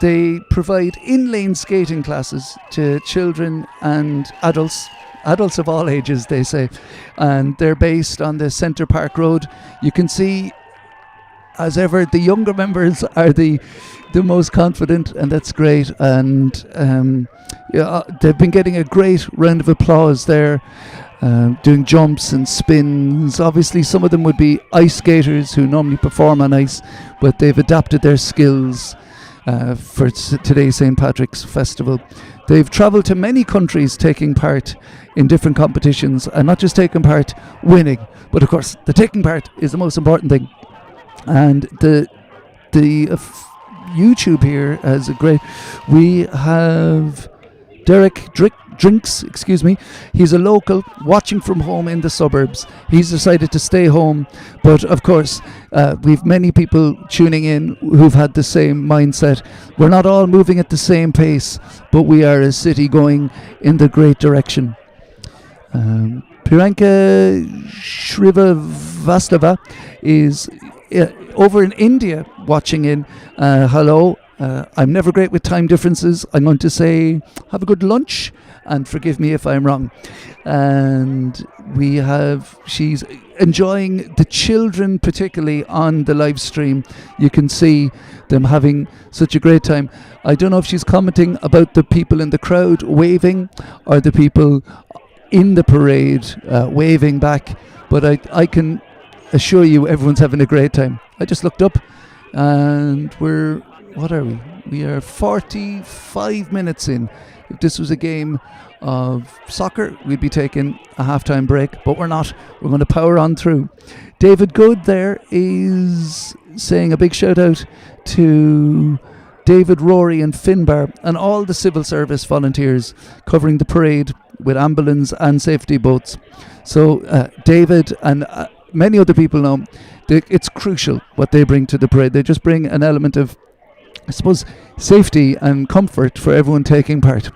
They provide inline skating classes to children and adults of all ages, they say, and they're based on the Centre Park Road. You can see, as ever, the younger members are the most confident, and that's great. And they've been getting a great round of applause there, doing jumps and spins. Obviously, some of them would be ice skaters who normally perform on ice, but they've adapted their skills for today's St. Patrick's Festival. They've travelled to many countries taking part in different competitions, and not just taking part, winning. But of course, the taking part is the most important thing. And the YouTube here has a great... We have Derek Drinks, he's a local watching from home in the suburbs. He's decided to stay home, but of course we've many people tuning in who've had the same mindset. We're not all moving at the same pace, but we are a city going in the great direction. Priyanka Shrivastava is over in India watching in. Hello. I'm never great with time differences. I'm going to say have a good lunch, and forgive me if I'm wrong. And she's enjoying the children, particularly on the live stream. You can see them having such a great time. I don't know if she's commenting about the people in the crowd waving, or the people in the parade waving back, but I can assure you everyone's having a great time. I just looked up, and what are we? We are 45 minutes in. If this was a game of soccer, we'd be taking a half-time break, but we're not. We're going to power on through. David Good there is saying a big shout-out to David, Rory and Finbar and all the civil service volunteers covering the parade with ambulance and safety boats. So David and many other people know it's crucial what they bring to the parade. They just bring an element of, I suppose, safety and comfort for everyone taking part.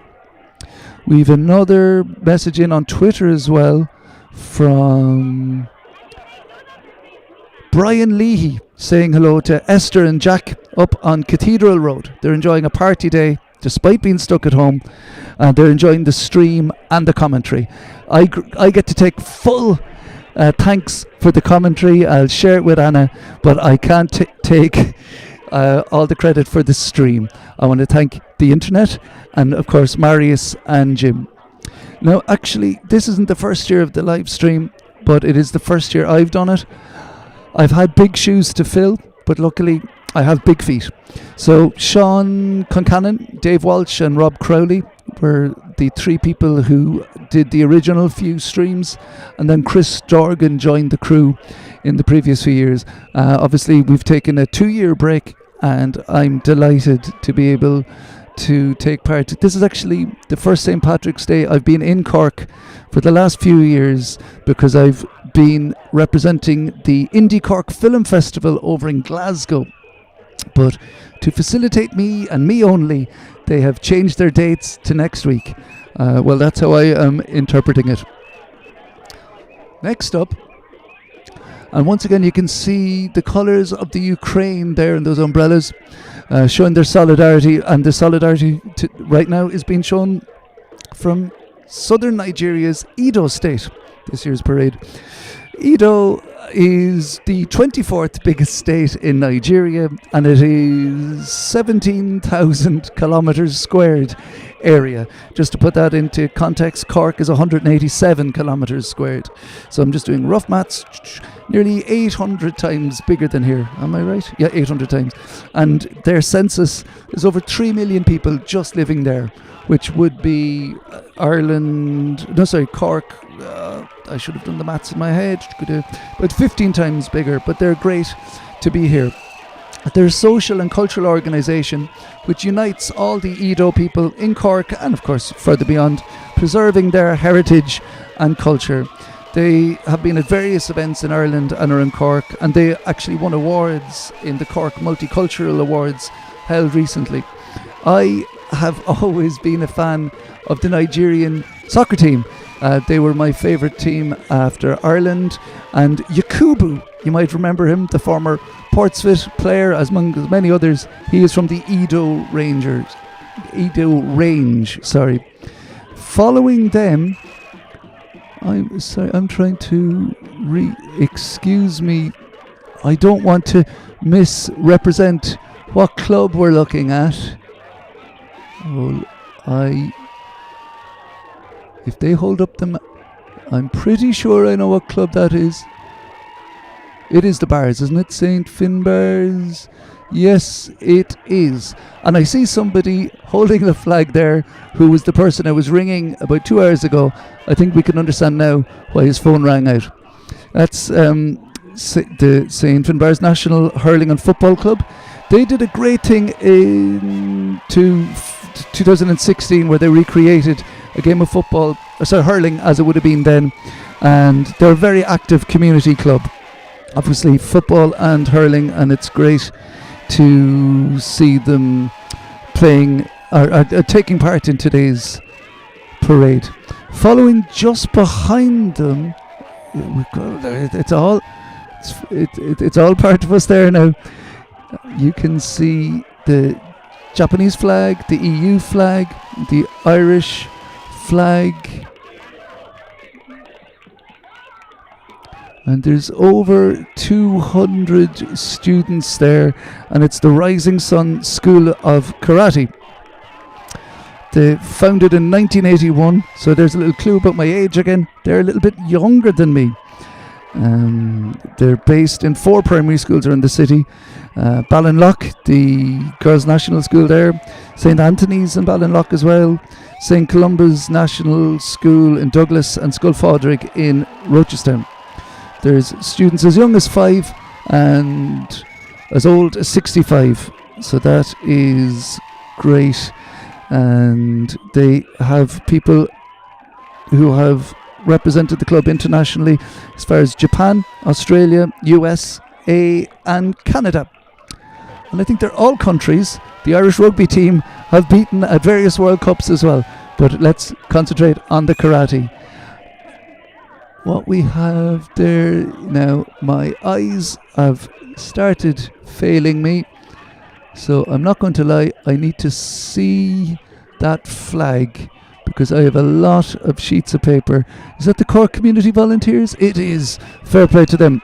We've another message in on Twitter as well from Brian Leahy saying hello to Esther and Jack up on Cathedral Road. They're enjoying a party day despite being stuck at home, and they're enjoying the stream and the commentary. I get to take full thanks for the commentary. I'll share it with Anna, but I can't take all the credit for the stream. I want to thank the internet and of course Marius and Jim. Now actually this isn't the first year of the live stream, but it is the first year I've done it. I've had big shoes to fill, but luckily I have big feet. So Sean Concannon, Dave Walsh and Rob Crowley were the three people who did the original few streams, and then Chris Dorgan joined the crew in the previous few years. Obviously we've taken a 2-year break, and I'm delighted to be able to take part. This is actually the first St. Patrick's Day I've been in Cork for the last few years, because I've been representing the Indie Cork Film Festival over in Glasgow. But to facilitate me and me only, they have changed their dates to next week. Well, that's how I am interpreting it. Next up, and once again you can see the colours of the Ukraine there in those umbrellas, showing their solidarity, and the solidarity right now is being shown from southern Nigeria's Edo state, this year's parade. Edo is the 24th biggest state in Nigeria, and it is 17,000 kilometres squared area. Just to put that into context, Cork is 187 kilometres squared. So I'm just doing rough maths, nearly 800 times bigger than here. Am I right? Yeah, 800 times. And their census is over 3 million people just living there, which would be Cork. I should have done the maths in my head, but 15 times bigger. But they're great to be here. They're a social and cultural organisation which unites all the Edo people in Cork and, of course, further beyond, preserving their heritage and culture. They have been at various events in Ireland and are in Cork, and they actually won awards in the Cork Multicultural Awards held recently. I have always been a fan of the Nigerian soccer team. They were my favourite team after Ireland. And Yakubu, you might remember him, the former Portsmouth player, as among many others. He is from the Edo Range. Following them, I'm trying to excuse me. I don't want to misrepresent what club we're looking at. If they hold up I'm pretty sure I know what club that is. It is the Bars, isn't it? St. Finbarrs? Yes, it is. And I see somebody holding the flag there who was the person I was ringing about 2 hours ago. I think we can understand now why his phone rang out. That's the St. Finbarrs National Hurling and Football Club. They did a great thing in 2016 where they recreated a game of hurling as it would have been then, and they're a very active community club, obviously football and hurling, and it's great to see them playing or taking part in today's parade. Following just behind them, it's all part of us there now. You can see the Japanese flag, the EU flag, the Irish flag, and there's over 200 students there, and it's the Rising Sun School of Karate. They founded in 1981, so there's a little clue about my age again. They're a little bit younger than me. They're based in 4 primary schools around the city. Ballinlough, the Girls' National School there. St. Anthony's in Ballinlough as well. St. Columba's National School in Douglas, and Sculfodrick in Rochestown. There's students as young as 5 and as old as 65. So that is great. And they have people who have represented the club internationally as far as Japan, Australia, USA and Canada. And I think they're all countries. The Irish rugby team have beaten at various World Cups as well. But let's concentrate on the karate. What we have there now, my eyes have started failing me. So I'm not going to lie, I need to see that flag, because I have a lot of sheets of paper. Is that the Cork Community Volunteers? It is. Fair play to them.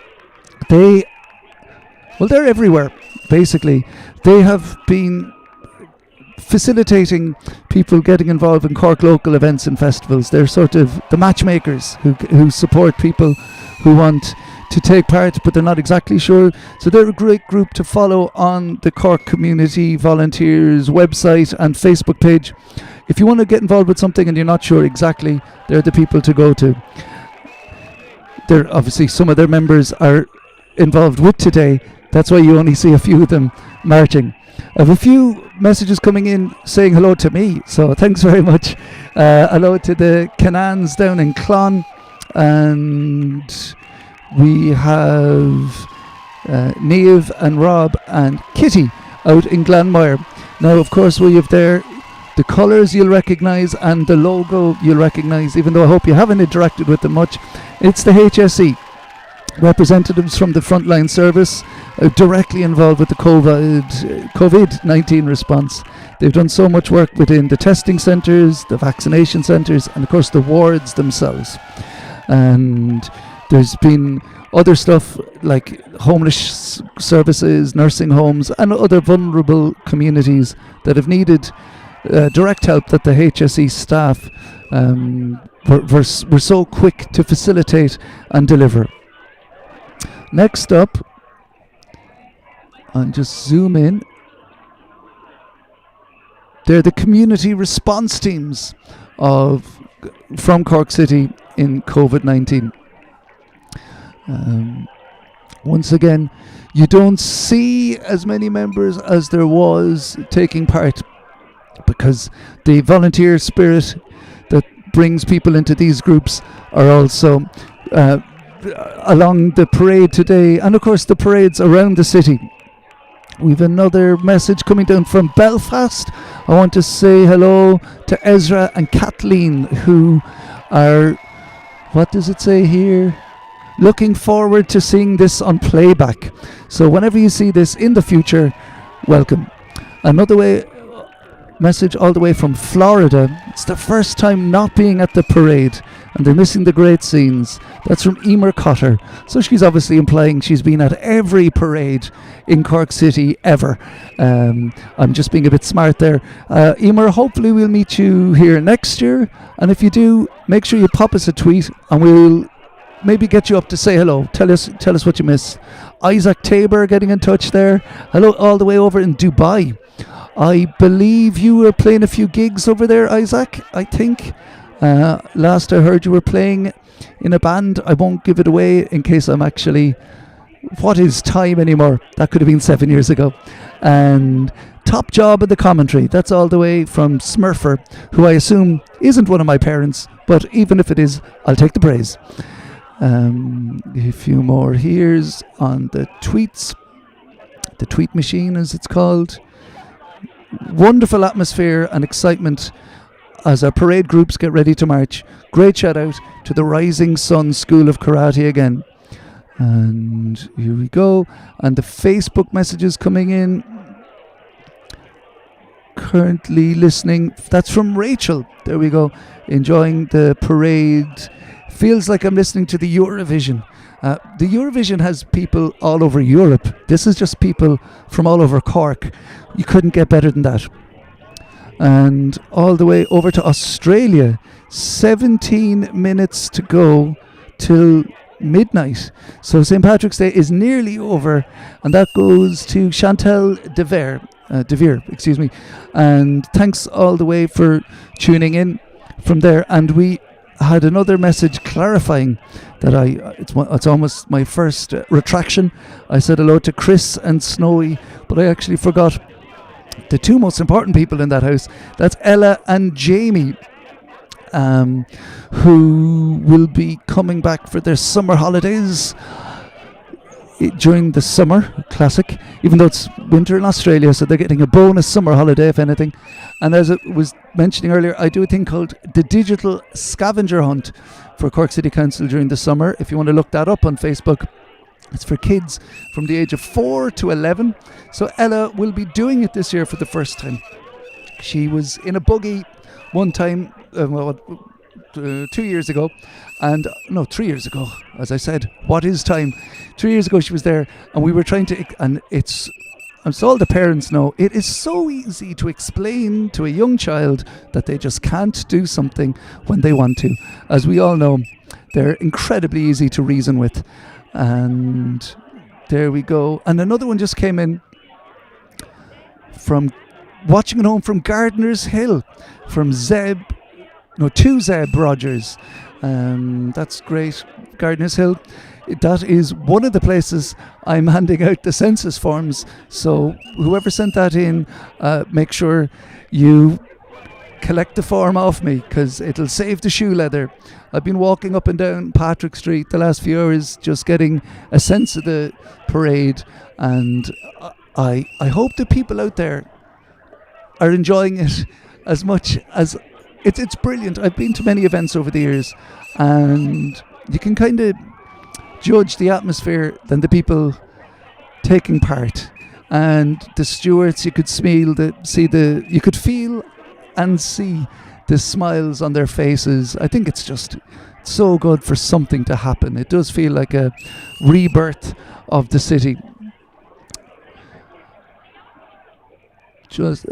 They're everywhere, basically. They have been facilitating people getting involved in Cork local events and festivals. They're sort of the matchmakers who support people who want to take part, but they're not exactly sure. So they're a great group to follow on the Cork Community Volunteers website and Facebook page. If you want to get involved with something and you're not sure exactly, they're the people to go to. They're obviously, some of their members are involved with today. That's why you only see a few of them marching. I have a few messages coming in saying hello to me, so thanks very much. Hello to the Canans down in Clon, and we have Niamh and Rob and Kitty out in Glanmire. Now, of course, we have there the colours you'll recognise and the logo you'll recognise, even though I hope you haven't interacted with them much. It's the HSE. Representatives from the frontline service directly involved with the COVID-19 response. They've done so much work within the testing centres, the vaccination centres, and of course the wards themselves. And There's been other stuff like homeless services, nursing homes, and other vulnerable communities that have needed direct help that the HSE staff were so quick to facilitate and deliver. Next up, and just zoom in, they're the community response teams from Cork City in COVID-19. Once again, you don't see as many members as there was taking part, because the volunteer spirit that brings people into these groups are also along the parade today, and of course the parades around the city. We've another message coming down from Belfast. I want to say hello to Ezra and Kathleen, who are, what does it say here? Looking forward to seeing this on playback. So whenever you see this in the future, welcome. Another message all the way from Florida. It's the first time not being at the parade, and they're missing the great scenes. That's from Emer Cotter. So she's obviously implying she's been at every parade in Cork City ever. I'm just being a bit smart there. Emer, hopefully we'll meet you here next year, and if you do, make sure you pop us a tweet and we'll maybe get you up to say hello. Tell us what you miss. Isaac Tabor getting in touch there. Hello all the way over in Dubai. I believe you were playing a few gigs over there, Isaac, I think. Last I heard you were playing in a band. I won't give it away in case I'm actually... What is time anymore? That could have been 7 years ago. And top job of the commentary. That's all the way from Smurfer, who I assume isn't one of my parents, but even if it is, I'll take the praise. A few more here's on the tweets. The tweet machine, as it's called. Wonderful atmosphere and excitement as our parade groups get ready to march. Great shout out to the Rising Sun School of Karate again. And here we go. And the Facebook messages coming in. Currently listening. That's from Rachel. There we go. Enjoying the parade. Feels like I'm listening to the Eurovision. The Eurovision has people all over Europe. This is just people from all over Cork. You couldn't get better than that. And all the way over to Australia. 17 minutes to go till midnight. So St. Patrick's Day is nearly over. And that goes to Chantal De Vere, excuse me. And thanks all the way for tuning in from there. And we had another message clarifying that it's almost my first retraction. I said hello to Chris and Snowy, but I actually forgot the two most important people in that house. That's Ella and Jamie, who will be coming back for their summer holidays during the summer, classic, even though it's winter in Australia, so they're getting a bonus summer holiday, if anything. And as I was mentioning earlier, I do a thing called the Digital Scavenger Hunt for Cork City Council during the summer. If you want to look that up on Facebook, it's for kids from the age of 4 to 11. So Ella will be doing it this year for the first time. She was in a buggy one time, 2 years ago, and no, 3 years ago, as I said. What is time? 3 years ago she was there, and we were trying to, and so all the parents know, it is so easy to explain to a young child that they just can't do something when they want to. As we all know, they're incredibly easy to reason with. And there we go. And another one just came in from watching at home from Gardiner's Hill, from to Zeb Rogers. That's great. Gardiner's Hill. That is one of the places I'm handing out the census forms. So whoever sent that in, make sure you collect the form off me, because it'll save the shoe leather. I've been walking up and down Patrick Street the last few hours just getting a sense of the parade, and I hope the people out there are enjoying it as much as it's brilliant. I've been to many events over the years, and you can kind of judge the atmosphere than the people taking part. And the stewards, you could you could feel and see the smiles on their faces. I think it's just so good for something to happen. It does feel like a rebirth of the city.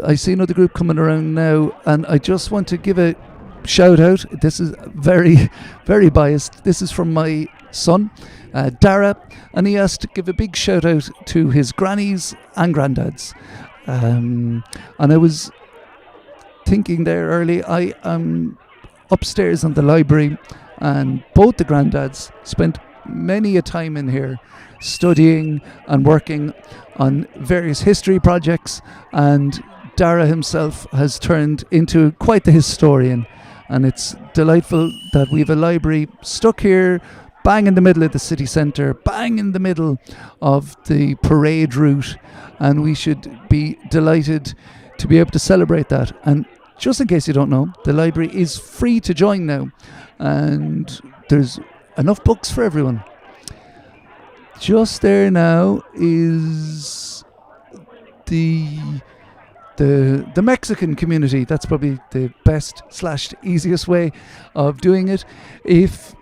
I see another group coming around now, and I just want to give a shout out. This is very, very biased. This is from my son, Dara, and he has to give a big shout out to his grannies and granddads. And I was thinking there early, I am upstairs in the library, and both the granddads spent many a time in here studying and working on various history projects, and Dara himself has turned into quite the historian, and it's delightful that we have a library stuck here bang in the middle of the city centre, bang in the middle of the parade route, and we should be delighted to be able to celebrate that. And just in case you don't know, the library is free to join now, and there's enough books for everyone. Just there now is the Mexican community. That's probably the best / easiest way of doing it. If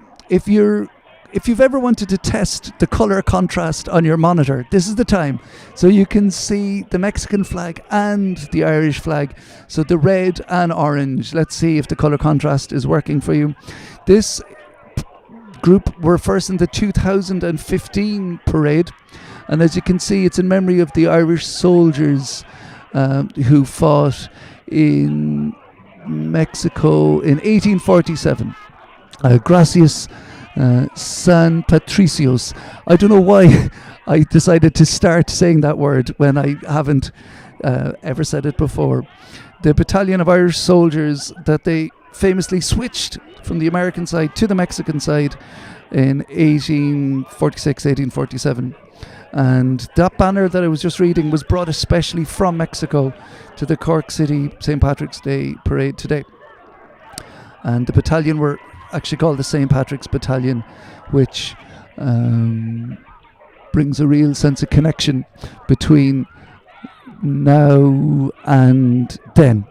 you've ever wanted to test the color contrast on your monitor, this is the time. So you can see the Mexican flag and the Irish flag. So the red and orange. Let's see if the color contrast is working for you. This group were first in the 2015 parade, and as you can see, it's in memory of the Irish soldiers who fought in Mexico in 1847. Gracias San Patricios. I don't know why I decided to start saying that word when I haven't ever said it before. The battalion of Irish soldiers that they famously switched from the American side to the Mexican side in 1846, 1847. And that banner that I was just reading was brought especially from Mexico to the Cork City St. Patrick's Day parade today. And the battalion were actually called the St. Patrick's Battalion, which brings a real sense of connection between now and then.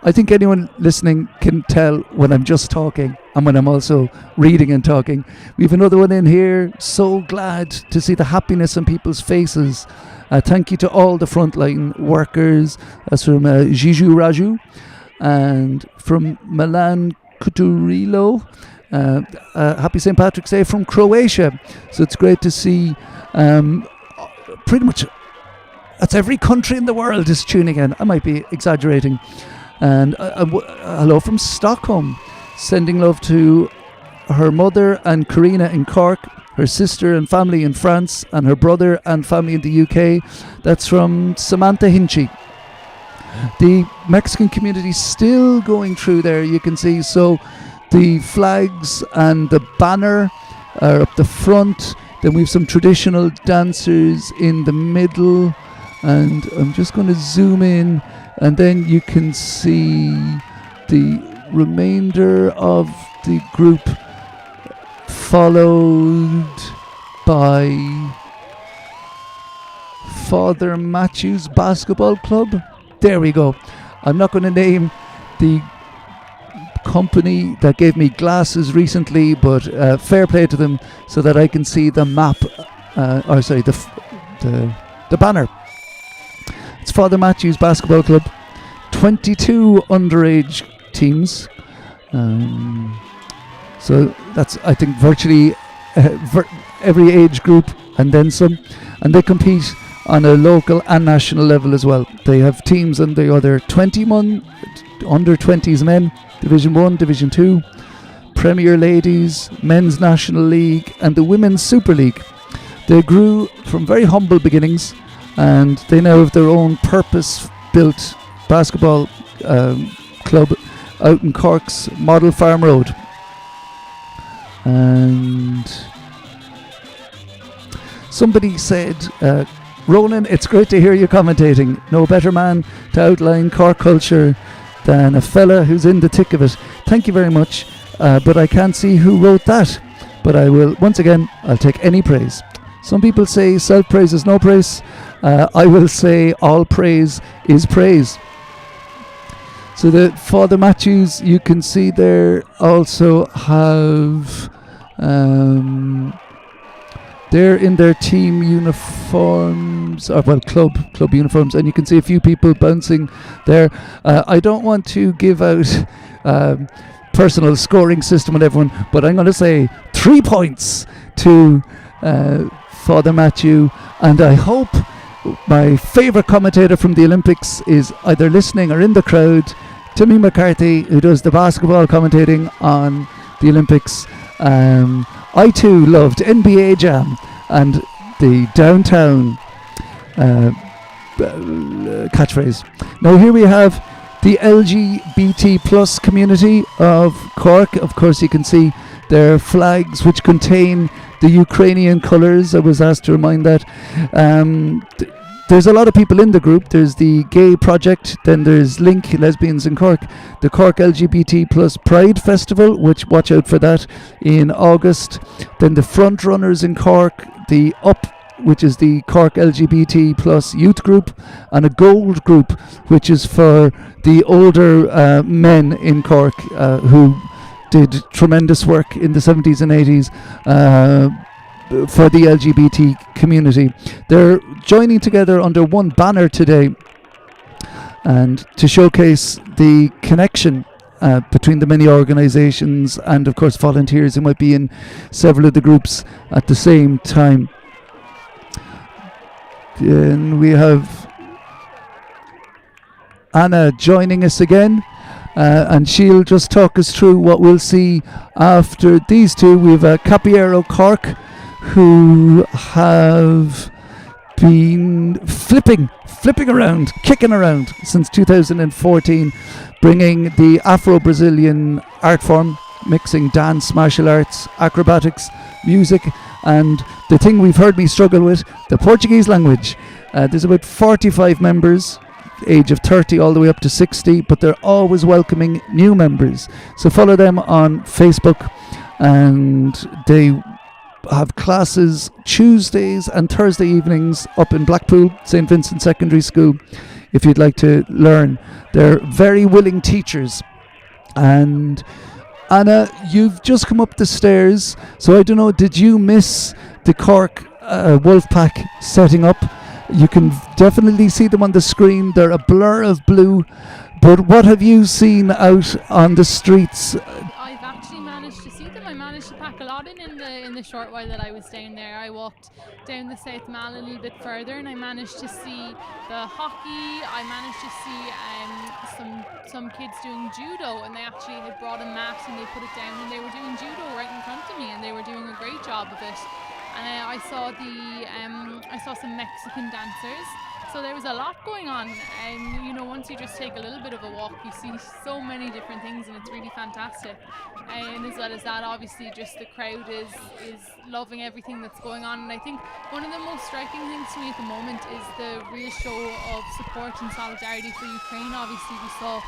I think anyone listening can tell when I'm just talking and when I'm also reading and talking. We have another one in here. So glad to see the happiness on people's faces. Thank you to all the frontline workers. That's from Jiju Raju, and from Milan Kuturilo. Happy St. Patrick's Day from Croatia. So it's great to see pretty much that's every country in the world is tuning in. I might be exaggerating. And hello from Stockholm, sending love to her mother and Karina in Cork, her sister and family in France, and her brother and family in the UK. That's from Samantha Hinchy. The Mexican community still going through there, you can see. So the flags and the banner are up the front. Then we have some traditional dancers in the middle. And I'm just going to zoom in. And then you can see the remainder of the group, followed by Father Matthew's Basketball Club. There we go. I'm not going to name the company that gave me glasses recently, but fair play to them so that I can see the map, the banner. It's Father Matthew's Basketball Club, 22 underage teams. So that's, I think, virtually every age group and then some. And they compete on a local and national level as well. They have teams in the other 21 under 20s men, Division 1, Division 2, Premier Ladies, Men's National League, and the Women's Super League. They grew from very humble beginnings, and they now have their own purpose-built basketball club out in Cork's Model Farm Road. And somebody said, Ronan, it's great to hear you commentating. No better man to outline Cork culture than a fella who's in the thick of it. Thank you very much, but I can't see who wrote that. But I will, once again, I'll take any praise. Some people say self-praise is no praise. I will say all praise is praise. So the Father Matthews, you can see there, also have they're in their team uniforms, or well, club uniforms, and you can see a few people bouncing there. I don't want to give out personal scoring system on everyone, but I'm going to say 3 points to Father Matthew, and I hope my favourite commentator from the Olympics is either listening or in the crowd, Timmy McCarthy, who does the basketball commentating on the Olympics. I too loved NBA Jam and the downtown catchphrase. Now here we have the LGBT plus community of Cork. Of course, you can see their flags, which contain the Ukrainian colours. I was asked to remind that. There's a lot of people in the group. There's the Gay Project, then there's Link Lesbians in Cork, the Cork LGBT plus Pride Festival, which watch out for that in August, then the Front Runners in Cork, the Up, which is the Cork LGBT plus youth group, and a Gold group, which is for the older men in Cork who did tremendous work in the 70s and 80s for the LGBT community. They're joining together under one banner today, and to showcase the connection between the many organisations and of course volunteers who might be in several of the groups at the same time. Then we have Anna joining us again, and she'll just talk us through what we'll see after these two. We have Capiero Cork, who have been flipping around, kicking around since 2014, bringing the Afro-Brazilian art form, mixing dance, martial arts, acrobatics, music, and the thing we've heard me struggle with, the Portuguese language. There's about 45 members, age of 30 all the way up to 60, but they're always welcoming new members. So follow them on Facebook, and they have classes Tuesdays and Thursday evenings up in Blackpool, St. Vincent Secondary School, if you'd like to learn. They're very willing teachers. And Anna, you've just come up the stairs, so I don't know, did you miss the Cork Wolfpack setting up? You can definitely see them on the screen. They're a blur of blue, but what have you seen out on the streets? I've actually managed to see them. I managed to pack a lot in the short while that I was down there. I walked down the South Mall a little bit further, and I managed to see the hockey. I managed to see some kids doing judo, and they actually had brought a mat and they put it down, and they were doing judo right in front of me, and they were doing a great job of it. And I saw some Mexican dancers. So there was a lot going on, and once you just take a little bit of a walk, you see so many different things, and it's really fantastic. And as well as that, obviously, just the crowd is loving everything that's going on. And I think one of the most striking things to me at the moment is the real show of support and solidarity for Ukraine. Obviously, we saw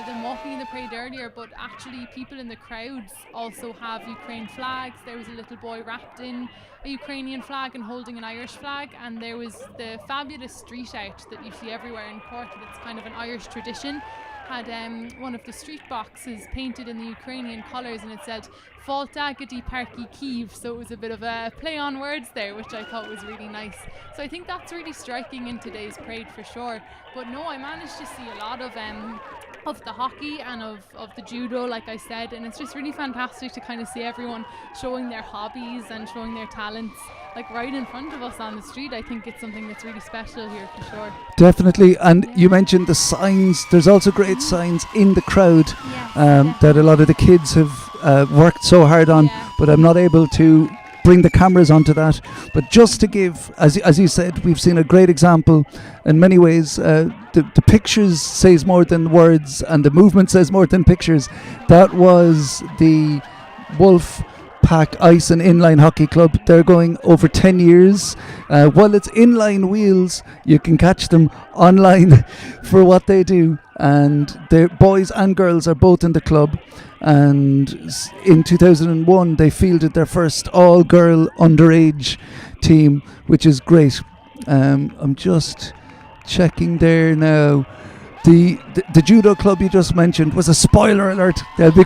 them walking in the parade earlier, but actually people in the crowds also have Ukraine flags. There was a little boy wrapped in a Ukrainian flag and holding an Irish flag, and there was the fabulous street art that you see everywhere in Cork. That's kind of an Irish tradition. Had one of the street boxes painted in the Ukrainian colours, and it said Falta Gadi Parki Kiev, so it was a bit of a play on words there, which I thought was really nice. So I think that's really striking in today's parade for sure. But no, I managed to see a lot of the hockey and of the judo, like I said, and it's just really fantastic to kind of see everyone showing their hobbies and showing their talents like right in front of us on the street. I think it's something that's really special here for sure. Definitely. And you mentioned the signs. There's also great signs in the crowd that a lot of the kids have worked so hard on, but I'm not able to bring the cameras onto that. But just to give, as you said, we've seen a great example in many ways. The pictures says more than words, and the movement says more than pictures. That was the Wolf Pack Ice and Inline Hockey Club. They're going over 10 years. While it's inline wheels, you can catch them online for what they do. And the boys and girls are both in the club. And in 2001, they fielded their first all-girl underage team, which is great. I'm just checking there now. the judo club you just mentioned was a spoiler alert. They'll be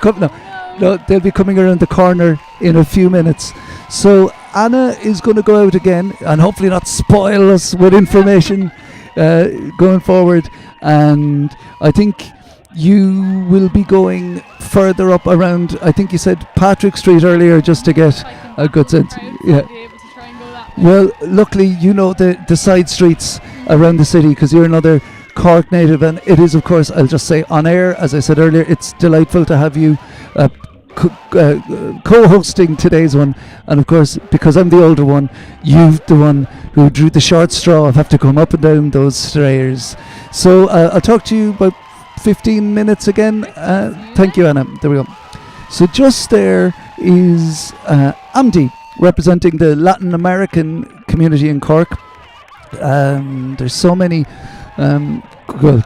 they'll be coming around the corner in a few minutes. So Anna is going to go out again and hopefully not spoil us with information going forward. And I think you will be going further up around, I think you said Patrick Street earlier, just to get a good sense. Yeah. Well, luckily you know the side streets around the city because you're another Cork native, and it is, of course, I'll just say on air, as I said earlier, it's delightful to have you co-hosting today's one. And of course, because I'm the older one, you're the one who drew the short straw of have to come up and down those stairs. So I'll talk to you about 15 minutes again. Thank you, Anna. There we go. So just there is Amdi, representing the Latin American community in Cork. There's so many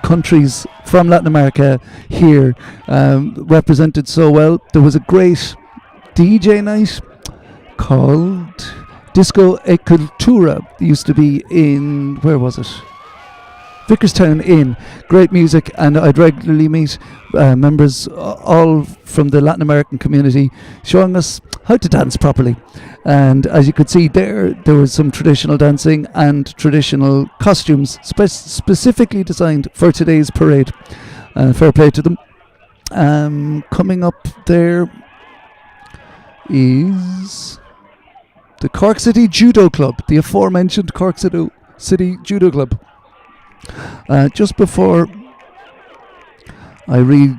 countries from Latin America here represented so well. There was a great DJ night called Disco e Cultura. It used to be in, where was it? Vickerstown Inn. Great music, and I'd regularly meet members all from the Latin American community showing us how to dance properly. And as you could see there was some traditional dancing and traditional costumes specifically designed for today's parade. Fair play to them. Coming up there is the Cork City Judo Club, the aforementioned Cork City Judo Club. Just before I read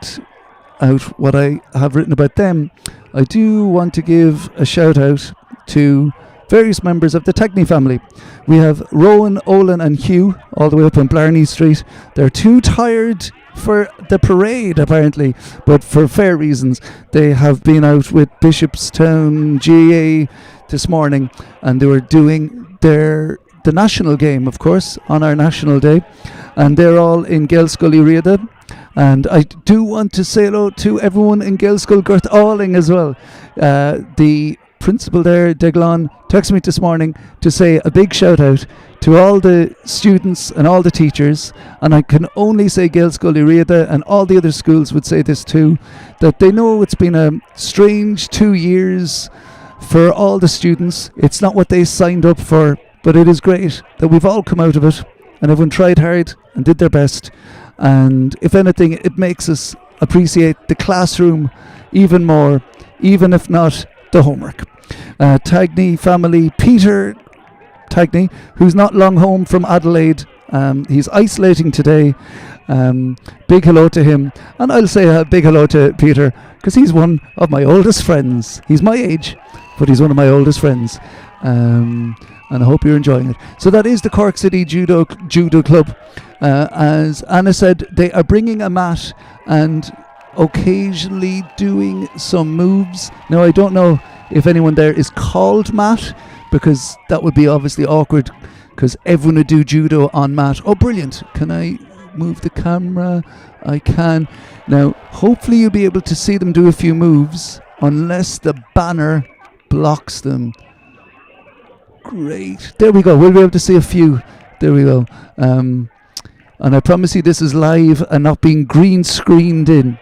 out what I have written about them, I do want to give a shout out to various members of the Techney family. We have Rowan, Olin and Hugh all the way up on Blarney Street. They're too tired for the parade apparently, but for fair reasons. They have been out with Bishopstown GA this morning, and they were doing the national game, of course, on our national day, and they're all in Gaelscoil Riada. And I do want to say hello to everyone in Gaelscoil Gurt Alling as well. The principal there, Deglon, texted me this morning to say a big shout out to all the students and all the teachers, and I can only say Gaelscoil Riada and all the other schools would say this too, that they know it's been a strange 2 years for all the students. It's not what they signed up for, but it is great that we've all come out of it and everyone tried hard and did their best. And if anything, it makes us appreciate the classroom even more, even if not the homework. Tagney family, Peter Tagney, who's not long home from Adelaide. He's isolating today. Big hello to him. And I'll say a big hello to Peter because he's one of my oldest friends. He's my age, but he's one of my oldest friends. And I hope you're enjoying it. So that is the Cork City Judo Club. As Anna said, they are bringing a mat and occasionally doing some moves. Now, I don't know if anyone there is called mat, because that would be obviously awkward, because everyone would do judo on mat. Oh, brilliant. Can I move the camera? I can. Now, hopefully you'll be able to see them do a few moves, unless the banner blocks them. Great. There we go. We'll be able to see a few. There we go. And I promise you this is live and not being green screened in.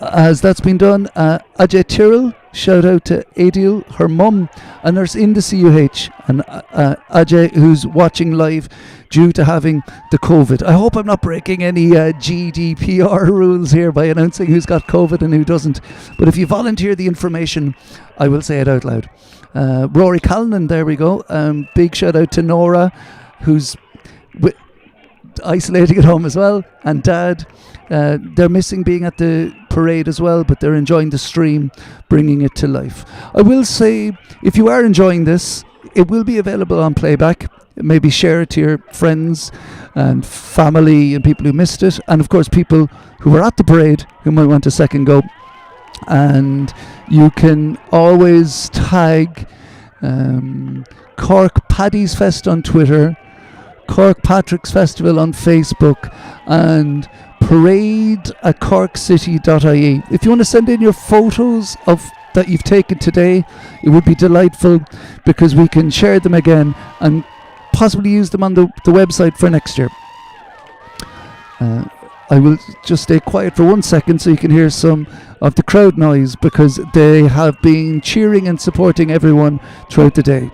As that's been done, Ajay Tyrrell, shout out to Adil, her mum, a nurse in the CUH, and Ajay, who's watching live due to having the COVID. I hope I'm not breaking any GDPR rules here by announcing who's got COVID and who doesn't. But if you volunteer the information, I will say it out loud. Rory Callinan, there we go. Big shout out to Nora, who's isolating at home as well, and Dad. They're missing being at the parade as well, but they're enjoying the stream, bringing it to life. I will say, if you are enjoying this, it will be available on playback. Maybe share it to your friends and family and people who missed it, and of course people who were at the parade who might want a second go. And you can always tag Cork Paddy's Fest on Twitter, Cork Patrick's Festival on Facebook, and parade@corkcity.ie. If you want to send in your photos of that you've taken today, it would be delightful, because we can share them again and possibly use them on the website for next year. I will just stay quiet for 1 second so you can hear some of the crowd noise, because they have been cheering and supporting everyone throughout the day.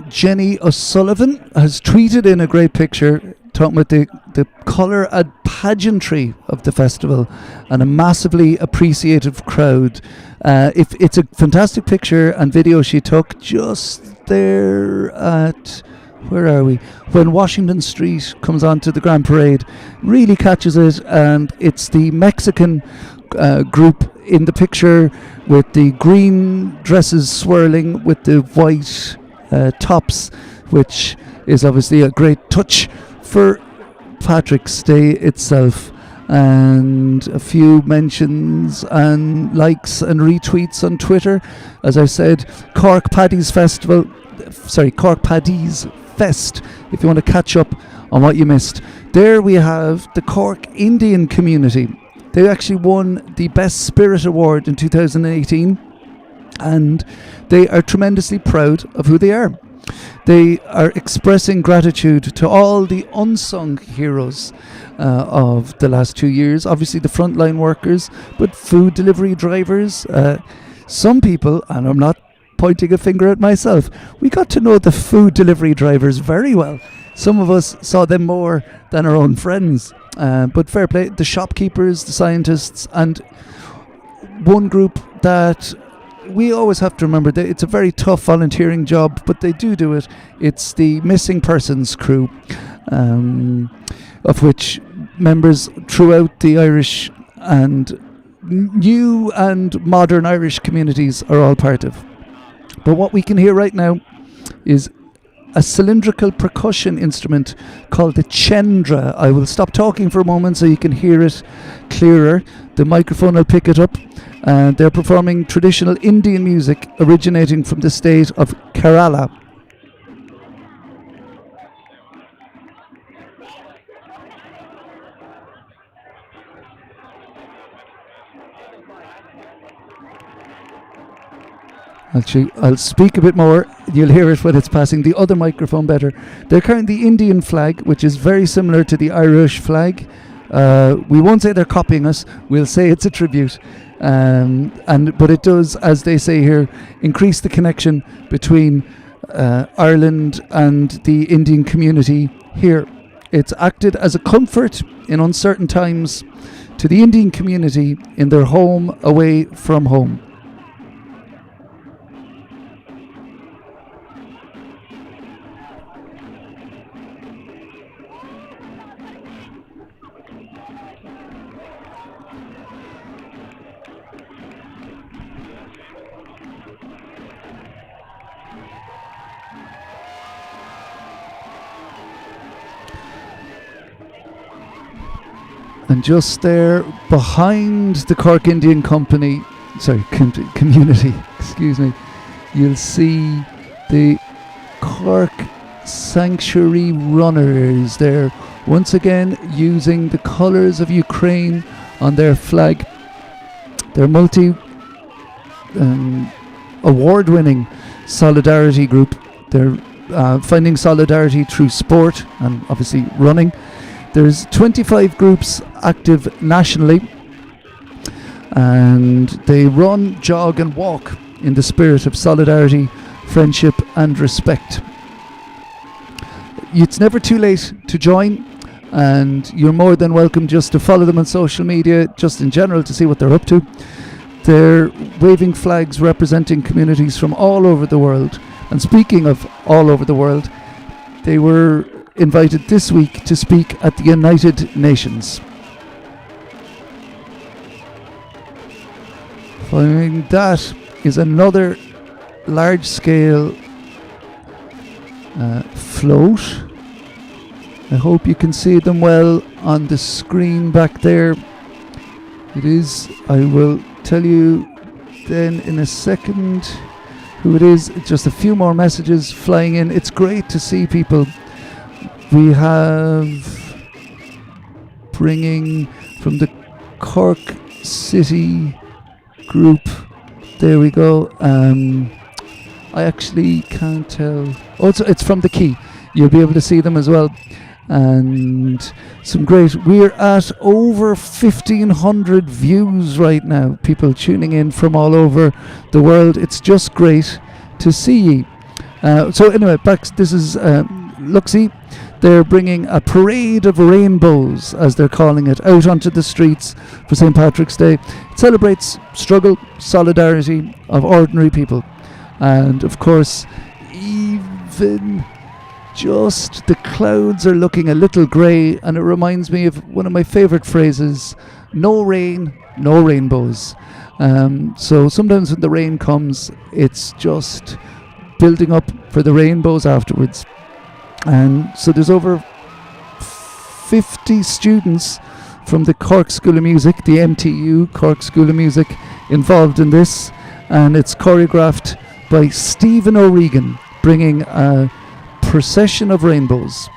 Jenny O'Sullivan has tweeted in a great picture talking about the colour and pageantry of the festival and a massively appreciative crowd. If it's a fantastic picture and video she took just there at, where are we? When Washington Street comes onto the Grand Parade, really catches it, and it's the Mexican group in the picture with the green dresses swirling with the white tops, which is obviously a great touch for Patrick's Day itself. And a few mentions and likes and retweets on Twitter. As I said, Cork Paddy's Fest, if you want to catch up on what you missed. There we have the Cork Indian community. They actually won the Best Spirit Award in 2018, and they are tremendously proud of who they are. They are expressing gratitude to all the unsung heroes of the last 2 years. Obviously the frontline workers, but food delivery drivers, some people, and I'm not pointing a finger at myself, we got to know the food delivery drivers very well. Some of us saw them more than our own friends, but fair play, the shopkeepers, the scientists, and one group that we always have to remember that it's a very tough volunteering job, but they do it. It's the missing persons crew, of which members throughout the Irish and new and modern Irish communities are all part of. But what we can hear right now is a cylindrical percussion instrument called the chendra. I will stop talking for a moment so you can hear it clearer. The microphone will pick it up. They're performing traditional Indian music originating from the state of Kerala. Actually, I'll speak a bit more. You'll hear it when it's passing the other microphone better. They're carrying the Indian flag, which is very similar to the Irish flag. We won't say they're copying us. We'll say it's a tribute. But it does, as they say here, increase the connection between Ireland and the Indian community here. It's acted as a comfort in uncertain times to the Indian community in their home away from home. And just there, behind the Cork Indian community, excuse me, you'll see the Cork Sanctuary Runners there, once again using the colours of Ukraine on their flag. They're award-winning solidarity group. They're finding solidarity through sport and obviously running. There's 25 groups active nationally, and they run, jog and walk in the spirit of solidarity, friendship and respect. It's never too late to join, and you're more than welcome just to follow them on social media, just in general, to see what they're up to. They're waving flags representing communities from all over the world. And speaking of all over the world, they were invited this week to speak at the United Nations. Following that is another large-scale float. I hope you can see them well on the screen back there. It is, I will tell you then in a second who it is. Just a few more messages flying in. It's great to see people. We have bringing from the Cork City group. There we go. I actually can't tell. Oh, it's from the Key. You'll be able to see them as well. And some great. We're at over 1,500 views right now. People tuning in from all over the world. It's just great to see ye. So anyway, back. This is Luxie. They're bringing a parade of rainbows, as they're calling it, out onto the streets for St. Patrick's Day. It celebrates struggle, solidarity of ordinary people. And of course, even just the clouds are looking a little grey, and it reminds me of one of my favourite phrases, no rain, no rainbows. So sometimes when the rain comes, it's just building up for the rainbows afterwards. And so there's over 50 students from the Cork School of Music, the MTU, Cork School of Music, involved in this, and it's choreographed by Stephen O'Regan, bringing a procession of rainbows.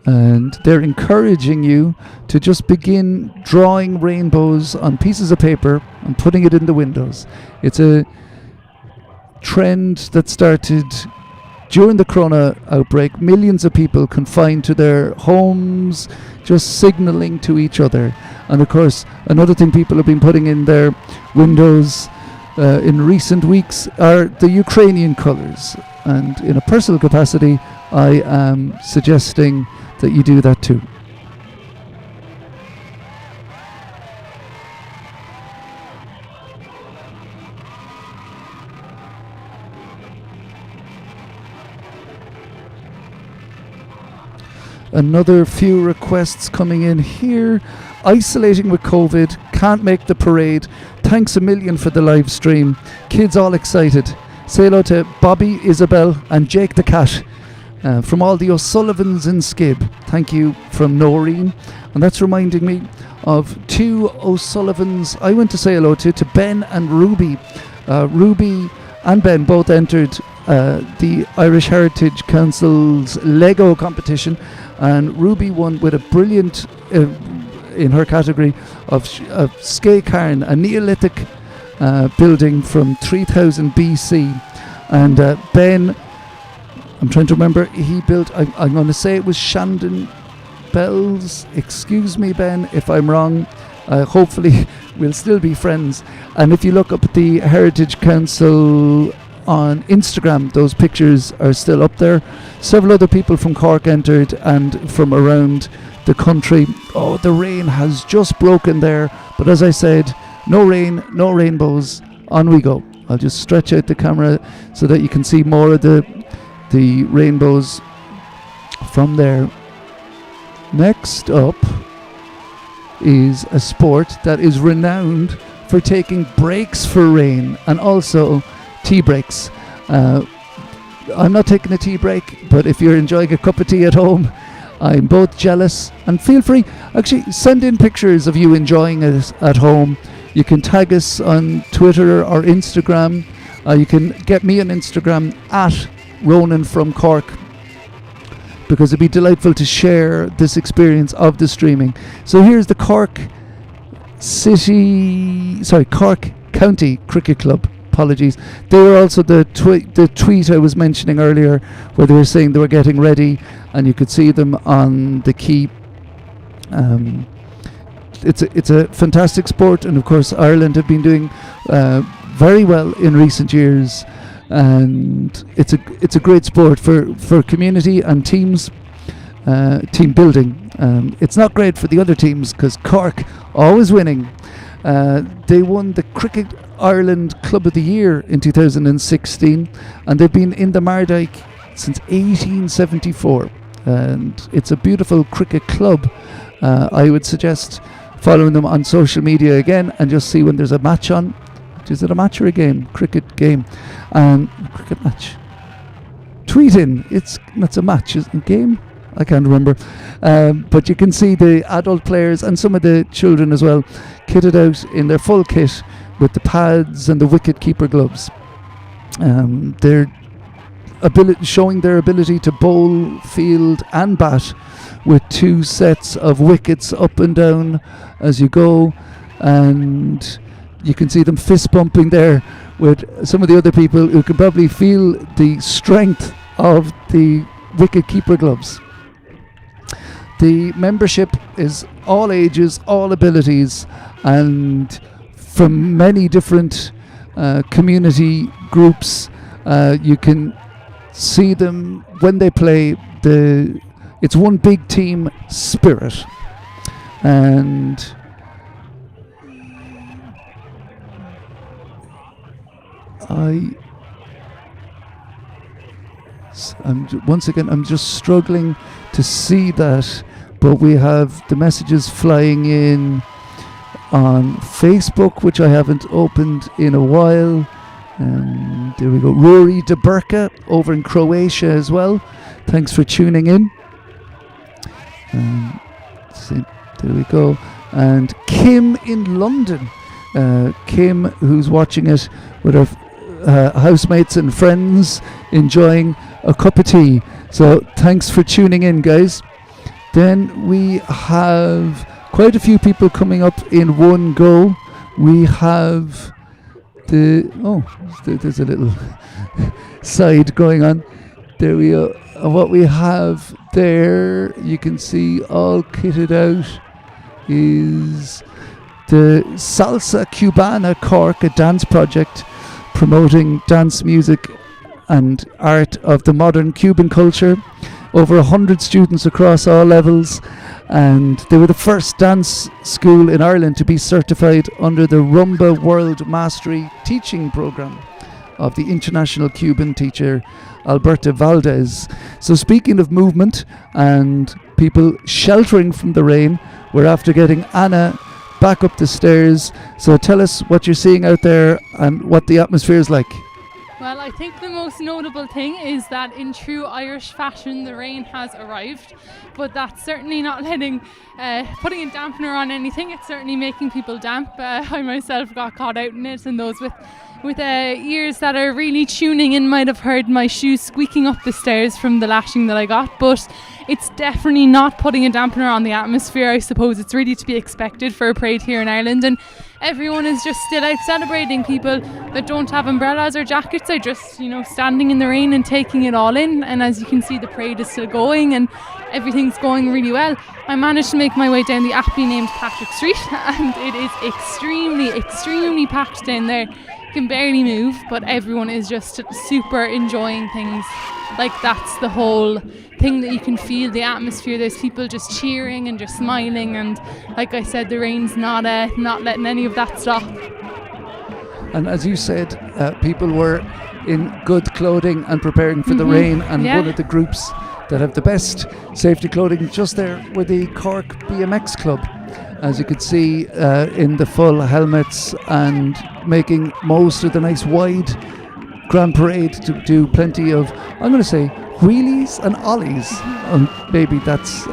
And they're encouraging you to just begin drawing rainbows on pieces of paper and putting it in the windows. It's a trend that started during the corona outbreak. Millions of people confined to their homes, just signalling to each other. And of course, another thing people have been putting in their windows in recent weeks are the Ukrainian colours. And in a personal capacity, I am suggesting that you do that too. Another few requests coming in here. Isolating with COVID, can't make the parade. Thanks a million for the live stream. Kids all excited. Say hello to Bobby, Isabel and Jake the cat from all the O'Sullivans in Skib. Thank you from Noreen. And that's reminding me of two O'Sullivans I went to say hello to Ben and Ruby. Ruby and Ben both entered the Irish Heritage Council's Lego competition, and Ruby won with a brilliant in her category of Scavenger, a Neolithic building from 3000 BC. And Ben, I'm trying to remember, he built, I'm going to say it was Shandon Bells. Excuse me, Ben, if I'm wrong. Hopefully we'll still be friends. And if you look up the Heritage Council on Instagram, those pictures are still up there. Several other people from Cork entered and from around the country. Oh, the rain has just broken there, but as I said, no rain, no rainbows. On we go. I'll just stretch out the camera so that you can see more of the rainbows from there. Next up is a sport that is renowned for taking breaks for rain and also tea breaks. I'm not taking a tea break, but if you're enjoying a cup of tea at home, I'm both jealous. And feel free, actually send in pictures of you enjoying it at home. You can tag us on Twitter or Instagram. You can get me on Instagram at Ronan from Cork, because it'd be delightful to share this experience of the streaming. So here's the Cork County Cricket Club. Apologies. They were also the tweet I was mentioning earlier, where they were saying they were getting ready, and you could see them on the quay. It's a fantastic sport, and of course Ireland have been doing very well in recent years, and it's a great sport for community and teams, team building. It's not great for the other teams because Cork always winning. They won the Cricket Ireland Club of the Year in 2016, and they've been in the Mardyke since 1874, and it's a beautiful cricket club. I would suggest following them on social media again and just see when there's a match on. Is it a match or a game? Cricket game. Cricket match. tweet in. It's a match, isn't it? Game? I can't remember. But you can see the adult players and some of the children as well kitted out in their full kit with the pads and the wicket keeper gloves. They're showing their ability to bowl, field and bat with 2 sets of wickets up and down as you go, and you can see them fist bumping there with some of the other people who can probably feel the strength of the wicket keeper gloves. The membership is all ages, all abilities, and from many different community groups. You can see them when they play. It's one big team spirit, and I'm just struggling to see that, but we have the messages flying in on Facebook, which I haven't opened in a while. And there we go. Rory de Burka over in Croatia as well. Thanks for tuning in. There we go. And Kim in London. Kim, who's watching it with her housemates and friends, enjoying a cup of tea. So thanks for tuning in, guys. Then we have quite a few people coming up in one go. We have there's a little side going on. There we are. What we have there, you can see all kitted out, is the Salsa Cubana Cork, a dance project promoting dance music and art of the modern Cuban culture. Over 100 students across all levels, and they were the first dance school in Ireland to be certified under the Rumba World Mastery Teaching Program of the international Cuban teacher Alberto Valdez. So speaking of movement and people sheltering from the rain, we're after getting Anna back up the stairs. So tell us what you're seeing out there and what the atmosphere is like. Well, I think the most notable thing is that in true Irish fashion, the rain has arrived, but that's certainly not putting a dampener on anything. It's certainly making people damp. I myself got caught out in it, and those with ears that are really tuning in might have heard my shoes squeaking up the stairs from the lashing that I got, but it's definitely not putting a dampener on the atmosphere. I suppose it's really to be expected for a parade here in Ireland, and everyone is just still out celebrating. People that don't have umbrellas or jackets are just, standing in the rain and taking it all in. And as you can see, the parade is still going and everything's going really well. I managed to make my way down the aptly named Patrick Street, and it is extremely, extremely packed down there. You can barely move, but everyone is just super enjoying things. Like, that's the whole thing that you can feel, the atmosphere. There's people just cheering and just smiling, and like I said, the rain's not letting any of that stop. And as you said, people were in good clothing and preparing for the rain, and one of the groups that have the best safety clothing just there were the Cork BMX Club, as you could see, in the full helmets and making most of the nice wide Grand Parade to do plenty of, I'm going to say, wheelies and ollies. Maybe that's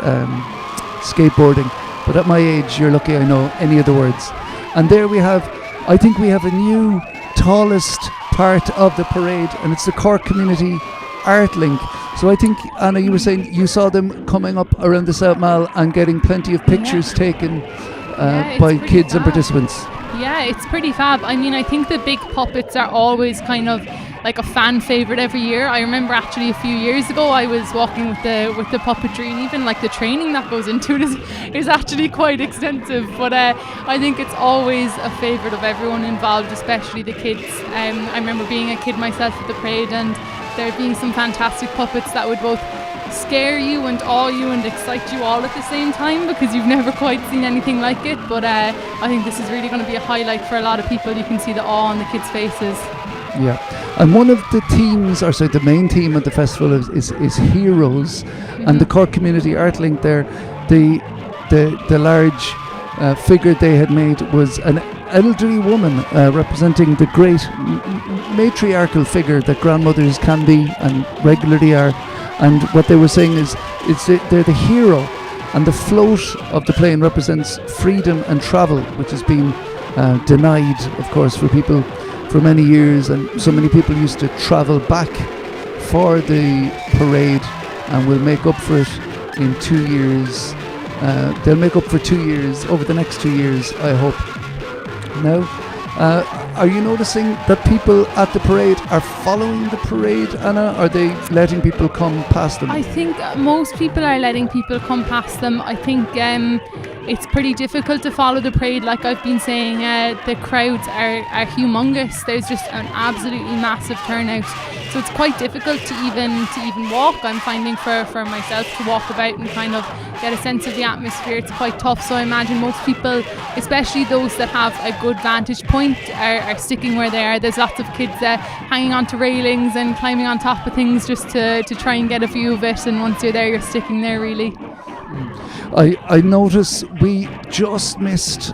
skateboarding, but at my age you're lucky I know any of the words. And there I think we have a new tallest part of the parade, and it's the Cork Community Art Link. So I think, Anna, you were saying you saw them coming up around the South Mall and getting plenty of pictures taken by kids and participants. Yeah, it's pretty fab. I mean, I think the big puppets are always kind of like a fan favourite every year. I remember actually a few years ago I was walking with the puppetry, and even like the training that goes into it is actually quite extensive. But I think it's always a favourite of everyone involved, especially the kids. I remember being a kid myself at the parade, and there being some fantastic puppets that would both scare you and awe you and excite you all at the same time, because you've never quite seen anything like it. But I think this is really going to be a highlight for a lot of people. You can see the awe on the kids' faces. Yeah, and one of the themes, or sorry, the main theme of the festival is heroes, and the Cork Community Art Link there, the large figure they had made was an elderly woman representing the great matriarchal figure that grandmothers can be and regularly are. And what they were saying is they're the hero, and the float of the plane represents freedom and travel, which has been denied, of course, for people for many years. And so many people used to travel back for the parade, and will make up for it in 2 years. They'll make up for 2 years over the next 2 years, I hope. Now, are you noticing that people at the parade are following the parade, Anna? Are they letting people come past them? I think most people are letting people come past them. I think it's pretty difficult to follow the parade. Like I've been saying, the crowds are humongous. There's just an absolutely massive turnout. So it's quite difficult to even walk. I'm finding for myself to walk about and kind of get a sense of the atmosphere. It's quite tough. So I imagine most people, especially those that have a good vantage point, are sticking where they are. There's lots of kids hanging onto railings and climbing on top of things just to try and get a view of it. And once you're there, you're sticking there really. I notice we just missed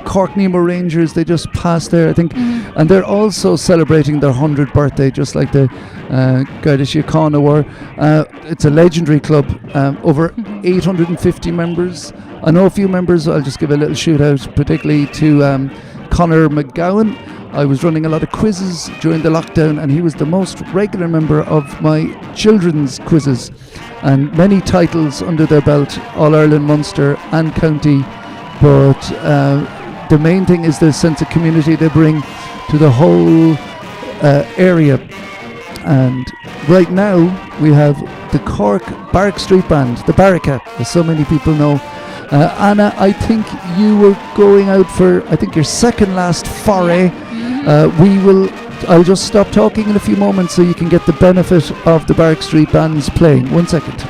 Cork Nemo Rangers. They just passed there, I think, and they're also celebrating their 100th birthday, just like the Garda Síochána were. It's a legendary club, over 850 members. I know a few members. I'll just give a little shout out, particularly to Conor McGowan. I was running a lot of quizzes during the lockdown, and he was the most regular member of my children's quizzes, and many titles under their belt, All-Ireland, Munster and County. But the main thing is the sense of community they bring to the whole area. And right now we have the Cork Barrack Street Band, the Barraca, as so many people know. Anna, I think you were going out for, I think, your second last foray. I'll just stop talking in a few moments so you can get the benefit of the Barrack Street Band's playing. 1 second.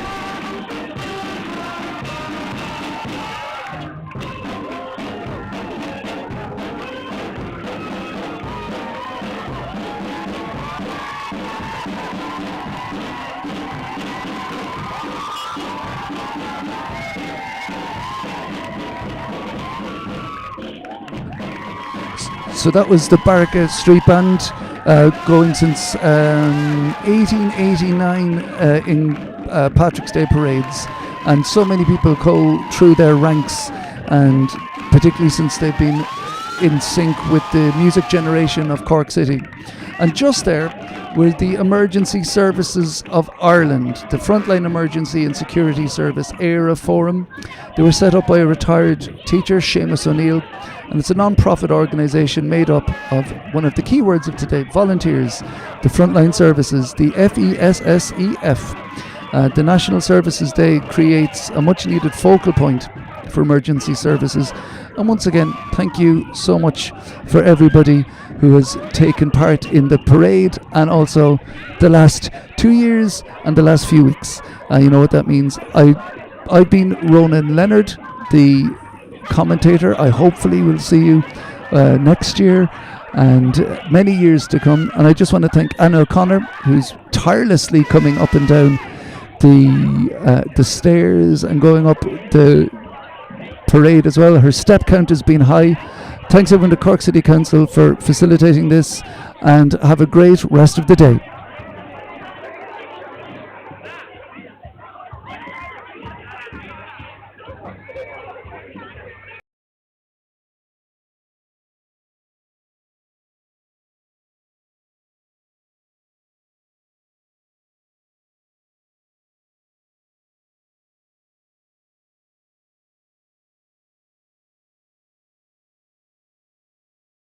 So that was the Barraca Street Band, going since 1889 in Patrick's Day parades, and so many people go through their ranks, and particularly since they've been in sync with the music generation of Cork City. And just there were the Emergency Services of Ireland, the Frontline Emergency and Security Service ERA Forum. They were set up by a retired teacher, Seamus O'Neill, and it's a non-profit organisation made up of one of the key words of today, volunteers, the Frontline Services, the FESSEF. The National Services Day creates a much-needed focal point for emergency services. And once again, thank you so much for everybody who has taken part in the parade, and also the last 2 years and the last few weeks. You know what that means. I've been Ronan Leonard, the commentator. I hopefully will see you next year and many years to come. And I just want to thank Anna O'Connor, who's tirelessly coming up and down the stairs and going up the parade as well. Her step count has been high. Thanks everyone to Cork City Council for facilitating this, and have a great rest of the day.